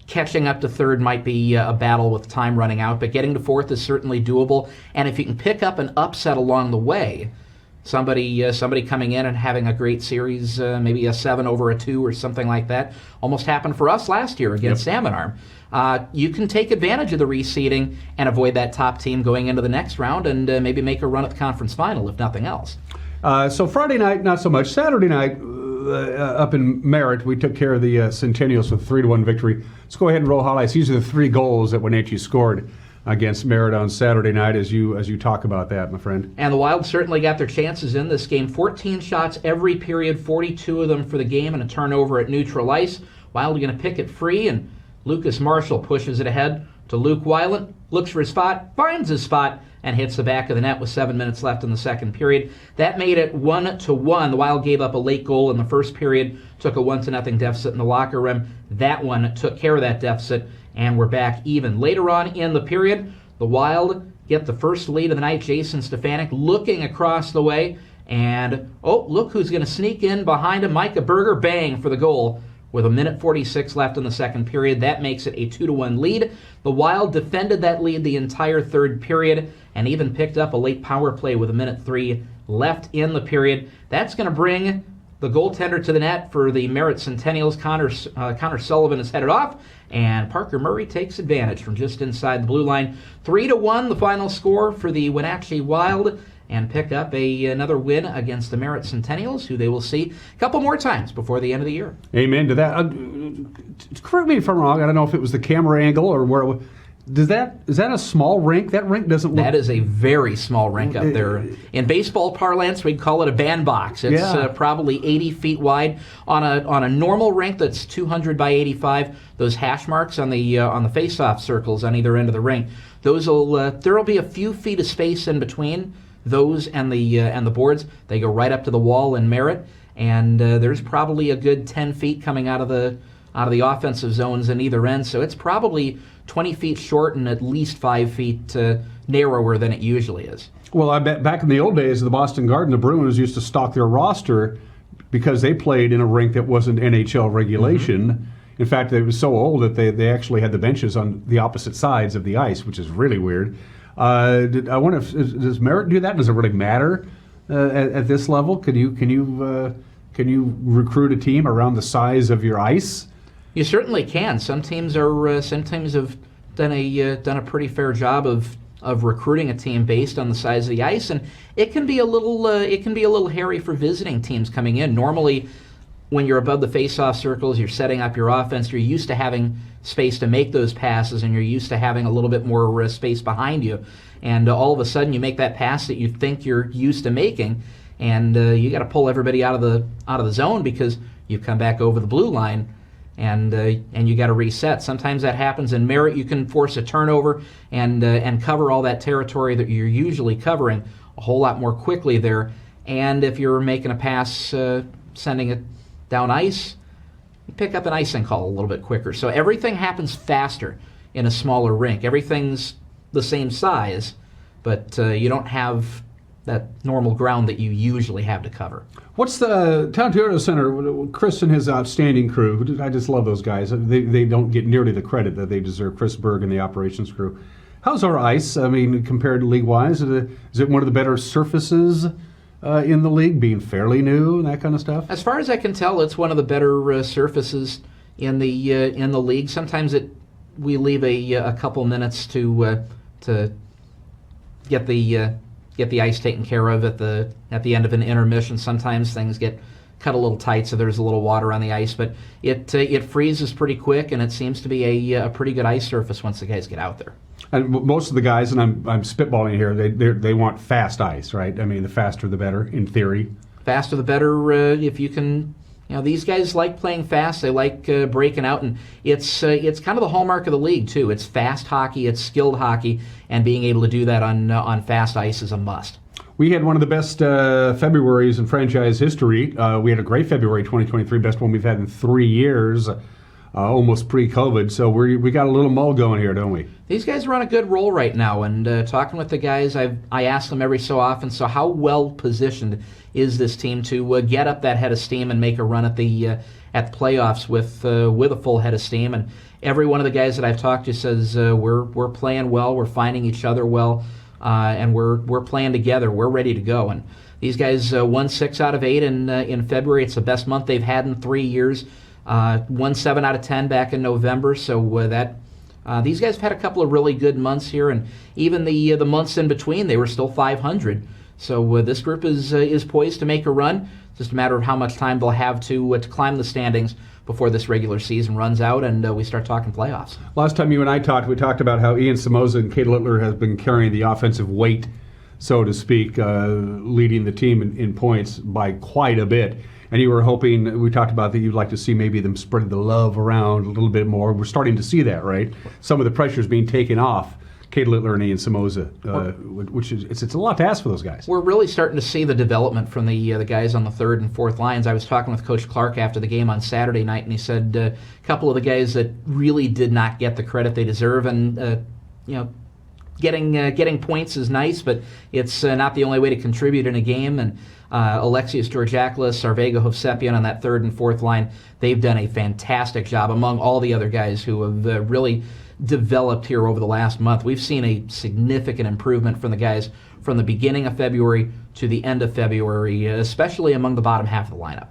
catching up to third might be a battle with time running out, but getting to fourth is certainly doable. And if you can pick up an upset along the way, somebody coming in and having a great series, maybe a 7 over a 2 or something like that, almost happened for us last year against Salmon Arm. You can take advantage of the reseeding and avoid that top team going into the next round and maybe make a run at the conference final, if nothing else. So Friday night, not so much. Saturday night, up in Merritt, we took care of the Centennials with a 3-1 victory. Let's go ahead and roll highlights. These are the 3 goals that Wenatchee scored against Merritt on Saturday night as you talk about that, my friend. And the Wild certainly got their chances in this game. 14 shots every period, 42 of them for the game, and a turnover at neutral ice. Wild are going to pick it free, and Lucas Marshall pushes it ahead to Luke Weiland, looks for his spot, finds his spot, and hits the back of the net with 7 minutes left in the second period. That made it 1-1. The Wild gave up a late goal in the first period, took a 1-0 deficit in the locker room. That one took care of that deficit, and we're back even. Later on in the period, the Wild get the first lead of the night. Jason Stefanik looking across the way, and look who's going to sneak in behind him. Micah Berger, bang for the goal with 1:46 left in the second period. That makes it a 2-1 lead. The Wild defended that lead the entire third period and even picked up a late power play with 1:03 left in the period. That's going to bring the goaltender to the net for the Merritt Centennials. Connor Sullivan is headed off, and Parker Murray takes advantage from just inside the blue line. 3-1 the final score for the Wenatchee Wild, and pick up another win against the Merritt Centennials, who they will see a couple more times before the end of the year. Amen to that. Correct me if I'm wrong. I don't know if it was the camera angle or where. Is that a small rink? That rink doesn't look... That is a very small rink up there. In baseball parlance, we'd call it a bandbox. It's probably 80 feet wide. On a normal rink that's 200 by 85, those hash marks on the face-off circles on either end of the rink, there'll be a few feet of space in between those and the boards. They go right up to the wall in Merritt, and there's probably a good 10 feet coming out of the offensive zones in either end. So it's probably 20 feet short and at least 5 feet narrower than it usually is. Well, I bet back in the old days of the Boston Garden, the Bruins used to stock their roster because they played in a rink that wasn't NHL regulation. Mm-hmm. In fact, it was so old that they actually had the benches on the opposite sides of the ice, which is really weird. I wonder if does Merritt do that? Does it really matter at this level? Can you recruit a team around the size of your ice? You certainly can. Some teams have done a pretty fair job of recruiting a team based on the size of the ice, and it can be a little hairy for visiting teams coming in. Normally, when you're above the face-off circles, you're setting up your offense. You're used to having space to make those passes, and you're used to having a little bit more space behind you. And all of a sudden, you make that pass that you think you're used to making, and you got to pull everybody out of the zone because you've come back over the blue line. And you got to reset. Sometimes that happens in Merritt. You can force a turnover and cover all that territory that you're usually covering a whole lot more quickly there. And if you're making a pass, sending it down ice, you pick up an icing call a little bit quicker. So everything happens faster in a smaller rink. Everything's the same size, but you don't have that normal ground that you usually have to cover. What's the Town Toyota Center? Chris and his outstanding crew. I just love those guys. They don't get nearly the credit that they deserve. Chris Berg and the operations crew. How's our ice? I mean, compared to league-wise, is it one of the better surfaces in the league, being fairly new and that kind of stuff? As far as I can tell, it's one of the better surfaces in the league. Sometimes we leave a couple minutes to get the ice taken care of at the end of an intermission. Sometimes things get cut a little tight, so there's a little water on the ice, but it freezes pretty quick, and it seems to be a pretty good ice surface once the guys get out there. And most of the guys, and I'm spitballing here, they want fast ice, right? I mean, the faster the better, in theory. Faster the better, if you can. You know, these guys like playing fast. They like breaking out, and it's kind of the hallmark of the league too. It's fast hockey, it's skilled hockey, and being able to do that on fast ice is a must. We had one of the best Februaries in franchise history. We had a great February 2023, best one we've had in 3 years, almost pre-COVID. So we got a little mull going here, don't we? These guys are on a good roll right now, and talking with the guys, I ask them every so often, so how well positioned is this team to get up that head of steam and make a run at the playoffs with a full head of steam? And every one of the guys that I've talked to says we're playing well, we're finding each other well, and we're playing together. We're ready to go. And these guys won 6 out of 8 in February. It's the best month they've had in 3 years. Won 7 out of 10 back in November. So these guys have had a couple of really good months here, and even the months in between, they were still 500. So this group is poised to make a run. It's just a matter of how much time they'll have to climb the standings before this regular season runs out and we start talking playoffs. Last time you and I talked, we talked about how Ian Samoza and Cade Littler has been carrying the offensive weight, so to speak, leading the team in points by quite a bit. And you were hoping, we talked about that you'd like to see maybe them spread the love around a little bit more. We're starting to see that, right? Some of the pressure's being taken off Cade Littler and Ian Samoza, which is it's a lot to ask for those guys. We're really starting to see the development from the guys on the third and fourth lines. I was talking with Coach Clark after the game on Saturday night, and he said a couple of the guys that really did not get the credit they deserve, and getting points is nice, but it's not the only way to contribute in a game. And Alexius Georgaklis, Sarvega Hovsepian on that third and fourth line, they've done a fantastic job among all the other guys who have really developed here over the last month. We've seen a significant improvement from the guys from the beginning of February to the end of February, especially among the bottom half of the lineup.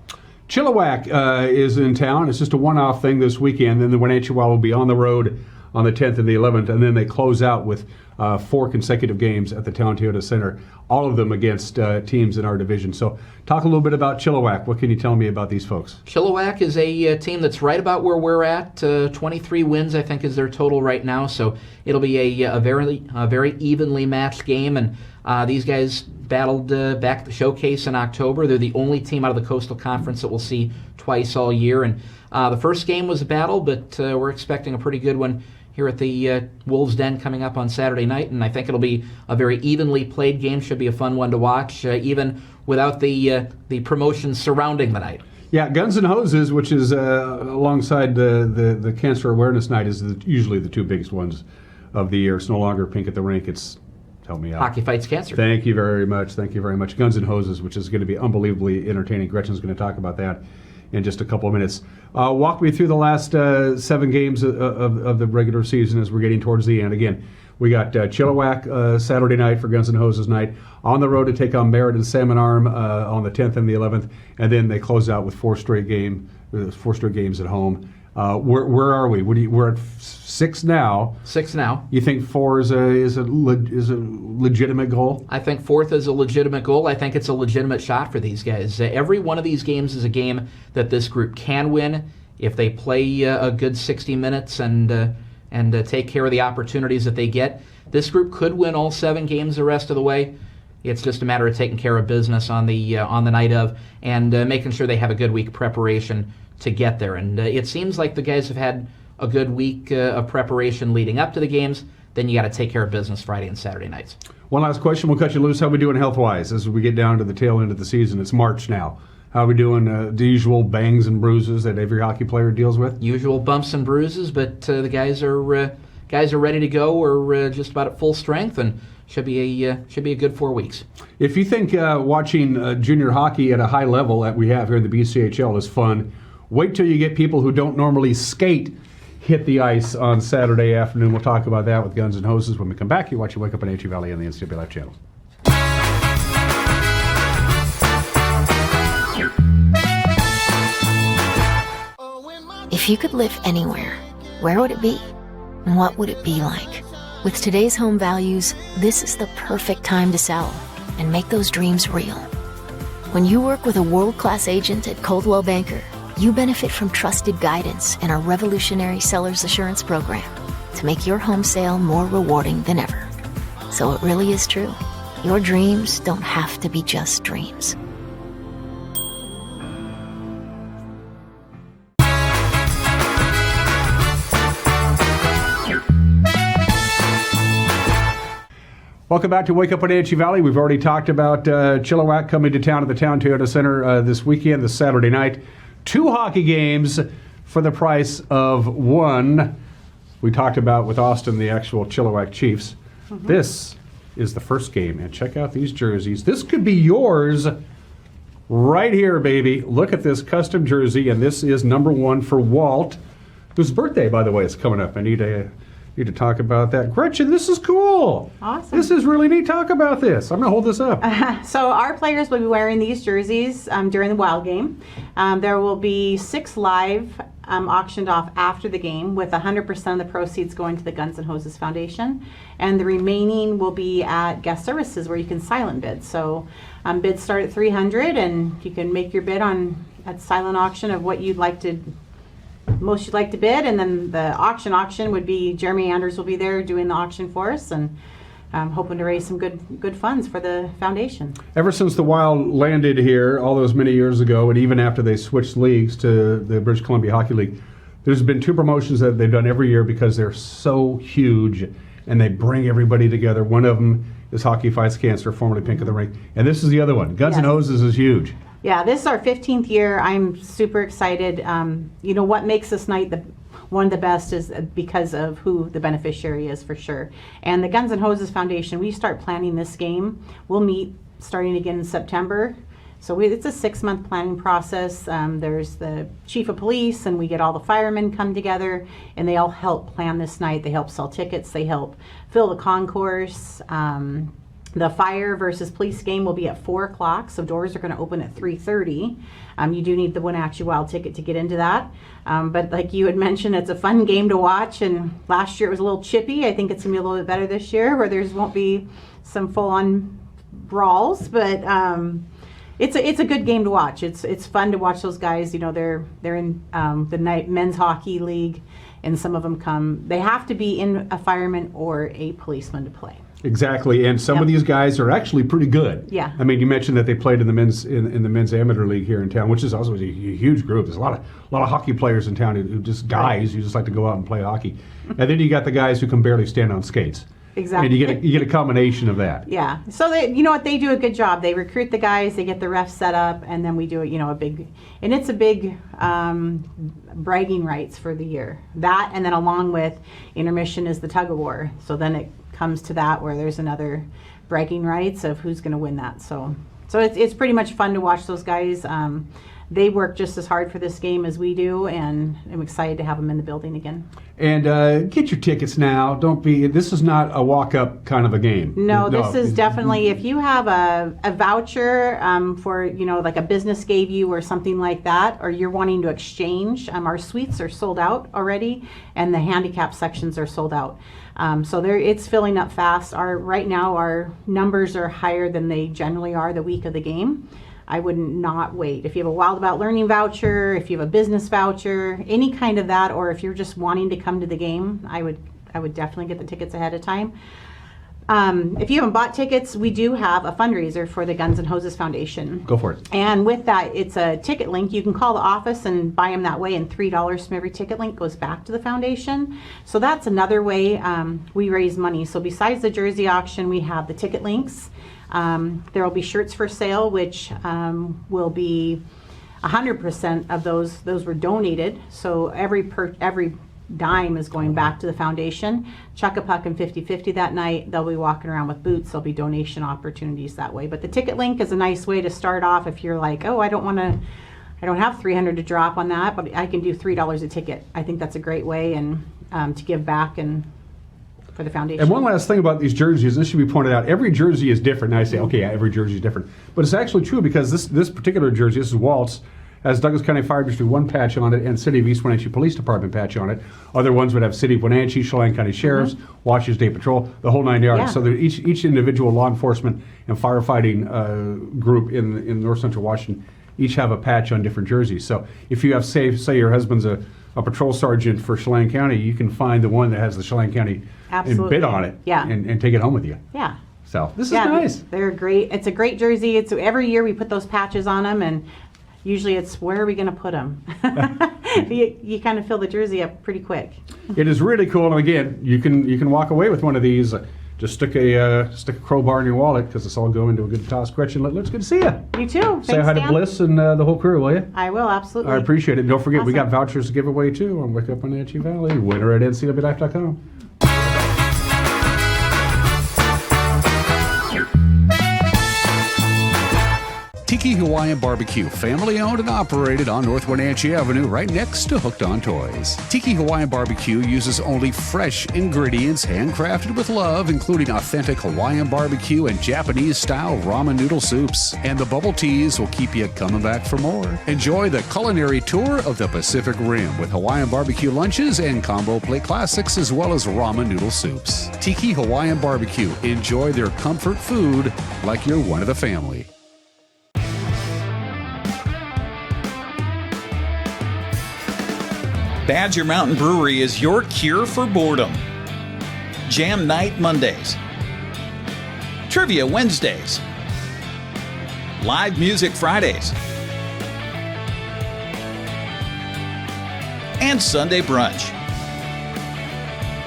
Chilliwack is in town. It's just a one-off thing this weekend. Then the Wenatchee Wild will be on the road on the 10th and the 11th, and then they close out with 4 consecutive games at the Town Toyota Center, all of them against teams in our division. So talk a little bit about Chilliwack. What can you tell me about these folks? Chilliwack is a team that's right about where we're at. 23 wins, I think, is their total right now. So it'll be a very evenly matched game. And these guys battled back at the Showcase in October. They're the only team out of the Coastal Conference that we'll see twice all year. And the first game was a battle, but we're expecting a pretty good one here at the Wolves' Den coming up on Saturday night, and I think it'll be a very evenly played game. Should be a fun one to watch, even without the promotion surrounding the night. Yeah, Guns and Hoses, which is alongside the Cancer Awareness Night, is usually the 2 biggest ones of the year. It's no longer Pink at the Rink. It's, help me out, Hockey Fights Cancer. Thank you very much. Thank you very much. Guns and Hoses, which is going to be unbelievably entertaining. Gretchen's going to talk about that in just a couple of minutes. Walk me through the last 7 games of the regular season as we're getting towards the end. Again, we got Chilliwack Saturday night for Guns N' Hoses night, on the road to take on Meriden Salmon Arm on the 10th and the 11th, and then they close out with 4 straight games at home. Where are we? We're at 6 now. 6 now. You think 4 is a legitimate goal? I think 4th is a legitimate goal. I think it's a legitimate shot for these guys. Every one of these games is a game that this group can win if they play a good 60 minutes and take care of the opportunities that they get. This group could win all 7 games the rest of the way. It's just a matter of taking care of business on the night of and making sure they have a good week of preparation to get there. And it seems like the guys have had a good week of preparation leading up to the games. Then you got to take care of business Friday and Saturday nights. One last question. We'll cut you loose. How are we doing health-wise as we get down to the tail end of the season? It's March now. How are we doing? The usual bangs and bruises that every hockey player deals with? Usual bumps and bruises, but the guys are ready to go. We're just about at full strength, and should be a good 4 weeks. If you think watching junior hockey at a high level that we have here in the BCHL is fun, wait till you get people who don't normally skate hit the ice on Saturday afternoon. We'll talk about that with Guns and Hoses when we come back. You watch Wake Up in Wenatchee Valley on the NCW Live channel. If you could live anywhere, where would it be? And what would it be like? With today's home values, this is the perfect time to sell and make those dreams real. When you work with a world-class agent at Coldwell Banker, you benefit from trusted guidance and our revolutionary seller's assurance program to make your home sale more rewarding than ever. So it really is true. Your dreams don't have to be just dreams. Welcome back to Wake Up Wenatchee Valley. We've already talked about Chilliwack coming to town at the Town Toyota Center this weekend, this Saturday night. 2 hockey games for the price of 1. We talked about with Austin the actual Chilliwack Chiefs. Mm-hmm. This is the first game, and check out these jerseys. This could be yours right here, baby. Look at this custom jersey, and this is number 1 for Walt, whose birthday, by the way, is coming up. I need to talk about that. Gretchen, this is cool. Awesome. This is really neat. Talk about this. I'm going to hold this up. So our players will be wearing these jerseys during the Wild game. There will be 6 live auctioned off after the game, with 100% of the proceeds going to the Guns and Hoses Foundation. And the remaining will be at guest services, where you can silent bid. So bids start at $300, and you can make your bid at silent auction of what you'd like to bid, and then the auction would be Jeremy Anders will be there doing the auction for us, and hoping to raise some good funds for the foundation. Ever since the Wild landed here all those many years ago, and even after they switched leagues to the British Columbia Hockey League, there's been 2 promotions that they've done every year because they're so huge and they bring everybody together. One of them is Hockey Fights Cancer, formerly Pink of the Ring, and this is the other one. Guns and Hoses is huge. Yeah, this is our 15th year. I'm super excited. What makes this night one of the best is because of who the beneficiary is, for sure. And the Guns and Hoses Foundation, we start planning this game. We'll meet starting again in September. So it's a 6-month planning process. There's the chief of police, and we get all the firemen come together, and they all help plan this night. They help sell tickets. They help fill the concourse. The fire versus police game will be at 4 o'clock, so doors are going to open at 3:30. You do need the Wenatchee Wild ticket to get into that. But like you had mentioned, it's a fun game to watch, and last year it was a little chippy. I think it's going to be a little bit better this year, where won't be some full-on brawls, but it's a good game to watch. It's fun to watch those guys. They're in the men's hockey league, and some of them they have to be in a fireman or a policeman to play. Exactly, and some of these guys are actually pretty good. Yeah. I mean, you mentioned that they played in the men's amateur league here in town, which is also a huge group. There's a lot of hockey players in town who just guys who just like to go out and play hockey, and then you got the guys who can barely stand on skates. Exactly. And you get a combination of that. Yeah. So they do a good job. They recruit the guys, they get the refs set up, and then we do a big bragging rights for the year. That, and then along with intermission is the tug of war. So then it comes to that where there's another bragging rights of who's going to win that. So it's pretty much fun to watch those guys. They work just as hard for this game as we do, and I'm excited to have them in the building again. And get your tickets now. This is not a walk-up kind of a game. No, this is definitely, if you have a voucher for, like a business gave you or something like that, or you're wanting to exchange, our suites are sold out already, and the handicap sections are sold out. So it's filling up fast. Right now, our numbers are higher than they generally are the week of the game. I would not wait. If you have a Wild About Learning voucher, if you have a business voucher, any kind of that, or if you're just wanting to come to the game, I would definitely get the tickets ahead of time. If you haven't bought tickets, we do have a fundraiser for the Guns and Hoses Foundation. Go for it. And with that, it's a ticket link. You can call the office and buy them that way, and $3 from every ticket link goes back to the foundation. So that's another way we raise money. So besides the jersey auction, we have the ticket links. There will be shirts for sale, which will be 100% of those were donated. So every dime is going back to the foundation. Chuck a Puck and 50-50 that night. They'll be walking around with boots. There'll be donation opportunities that way. But the ticket link is a nice way to start off if you're like, oh, I don't have $300 to drop on that, but I can do $3 a ticket. I think that's a great way and to give back and for the foundation. And one last thing about these jerseys, this should be pointed out. Every jersey is different. And I say, okay, yeah, every jersey is different. But it's actually true, because this particular jersey, this is Walt's, has Douglas County Fire District 1 patch on it and City of East Wenatchee Police Department patch on it. Other ones would have City of Wenatchee, Chelan County Sheriffs, Washington State Patrol, the whole 9 yards. Yeah. So each individual law enforcement and firefighting group in north central Washington each have a patch on different jerseys. So if you have, say your husband's a patrol sergeant for Chelan County, you can find the one that has the Chelan County bid on it, yeah, and take it home with you. Yeah. So this is nice. They're great. It's a great jersey. Every year we put those patches on them, and usually it's where are we going to put them? you kind of fill the jersey up pretty quick. It is really cool, and again, you can walk away with one of these. Just stick a crowbar in your wallet because it's all going to a good toss. Gretchen, it's good to see you. You too. Say hi to Bliss and the whole crew, will you? I will, absolutely. I appreciate it. Don't forget, we got vouchers to give away too on Wake Up Wenatchee Valley. Winner at ncwlife.com. Tiki Hawaiian Barbecue, family owned and operated on North Wenatchee Avenue, right next to Hooked on Toys. Tiki Hawaiian Barbecue uses only fresh ingredients handcrafted with love, including authentic Hawaiian barbecue and Japanese-style ramen noodle soups. And the bubble teas will keep you coming back for more. Enjoy the culinary tour of the Pacific Rim with Hawaiian barbecue lunches and combo plate classics, as well as ramen noodle soups. Tiki Hawaiian Barbecue. Enjoy their comfort food like you're one of the family. Badger Mountain Brewery is your cure for boredom. Jam Night Mondays. Trivia Wednesdays. Live Music Fridays. And Sunday Brunch.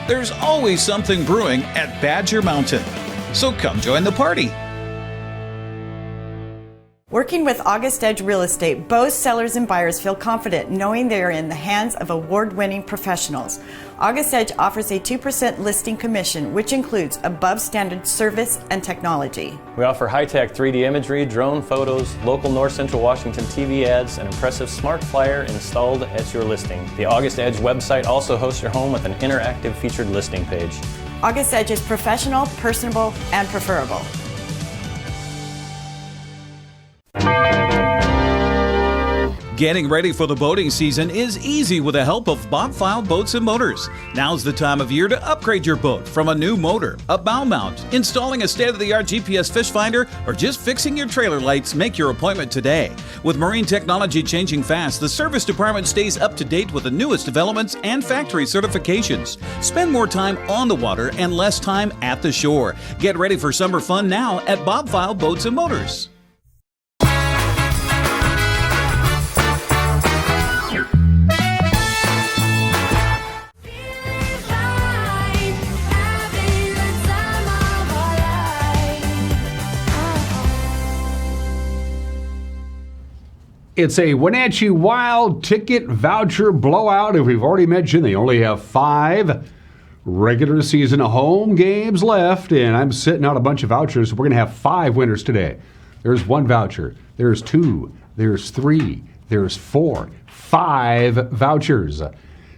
There's always something brewing at Badger Mountain, so come join the party. Working with August Edge Real Estate, both sellers and buyers feel confident knowing they are in the hands of award-winning professionals. August Edge offers a 2% listing commission, which includes above-standard service and technology. We offer high-tech 3D imagery, drone photos, local North Central Washington TV ads, and impressive smart flyer installed at your listing. The August Edge website also hosts your home with an interactive featured listing page. August Edge is professional, personable, and preferable. Getting ready for the boating season is easy with the help of Bob File Boats and Motors. Now's the time of year to upgrade your boat from a new motor, a bow mount, installing a state-of-the-art GPS fish finder, or just fixing your trailer lights. Make your appointment today. With marine technology changing fast, the service department stays up to date with the newest developments and factory certifications. Spend more time on the water and less time at the shore. Get ready for summer fun now at Bob File Boats and Motors. It's a Wenatchee Wild ticket voucher blowout. If we've already mentioned, they only have 5 regular season home games left, and I'm sitting out a bunch of vouchers. We're going to have 5 winners today. There's 1 voucher. There's 2. There's 3. There's 4. 5 vouchers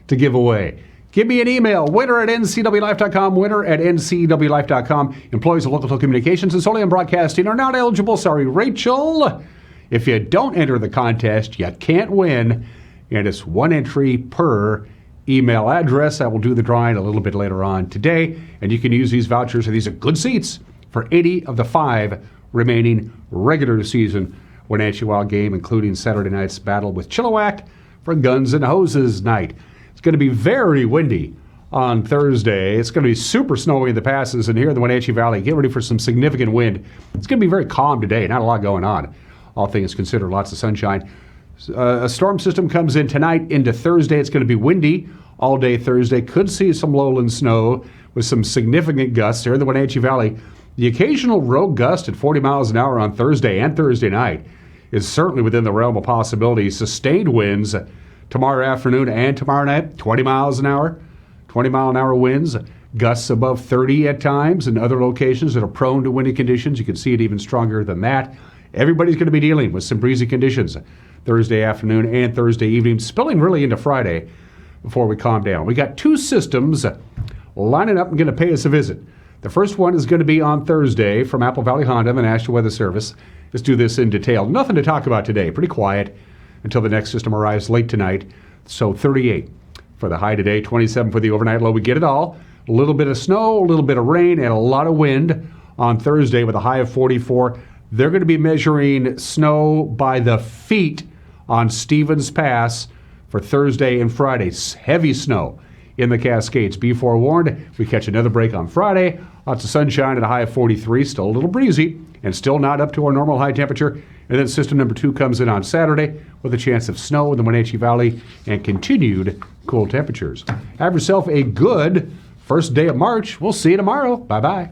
to give away. Give me an email, winner at ncwlife.com, winner at ncwlife.com. Employees of local communications and Solian Broadcasting are not eligible. Sorry, Rachel. If you don't enter the contest, you can't win, and it's 1 entry per email address. I will do the drawing a little bit later on today, and you can use these vouchers, and these are good seats for 80 of the 5 remaining regular season Wenatchee Wild game, including Saturday night's battle with Chilliwack for Guns and Hoses night. It's going to be very windy on Thursday. It's going to be super snowy in the passes, and here in the Wenatchee Valley, get ready for some significant wind. It's going to be very calm today, not a lot going on. All things considered, lots of sunshine. A storm system comes in tonight into Thursday. It's going to be windy all day Thursday. Could see some lowland snow with some significant gusts here in the Wenatchee Valley. The occasional rogue gust at 40 miles an hour on Thursday and Thursday night is certainly within the realm of possibility. Sustained winds tomorrow afternoon and tomorrow night, 20 miles an hour, 20-mile-an-hour winds, gusts above 30 at times in other locations that are prone to windy conditions. You can see it even stronger than that. Everybody's going to be dealing with some breezy conditions Thursday afternoon and Thursday evening, spilling really into Friday before we calm down. We got 2 systems lining up and going to pay us a visit. The first one is going to be on Thursday from Apple Valley Honda, the National Weather Service. Let's do this in detail. Nothing to talk about today. Pretty quiet until the next system arrives late tonight. So 38 for the high today, 27 for the overnight low. We get it all. A little bit of snow, a little bit of rain, and a lot of wind on Thursday with a high of 44. They're going to be measuring snow by the feet on Stevens Pass for Thursday and Friday. Heavy snow in the Cascades. Be forewarned, we catch another break on Friday. Lots of sunshine at a high of 43. Still a little breezy and still not up to our normal high temperature. And then system number 2 comes in on Saturday with a chance of snow in the Wenatchee Valley and continued cool temperatures. Have yourself a good first day of March. We'll see you tomorrow. Bye-bye.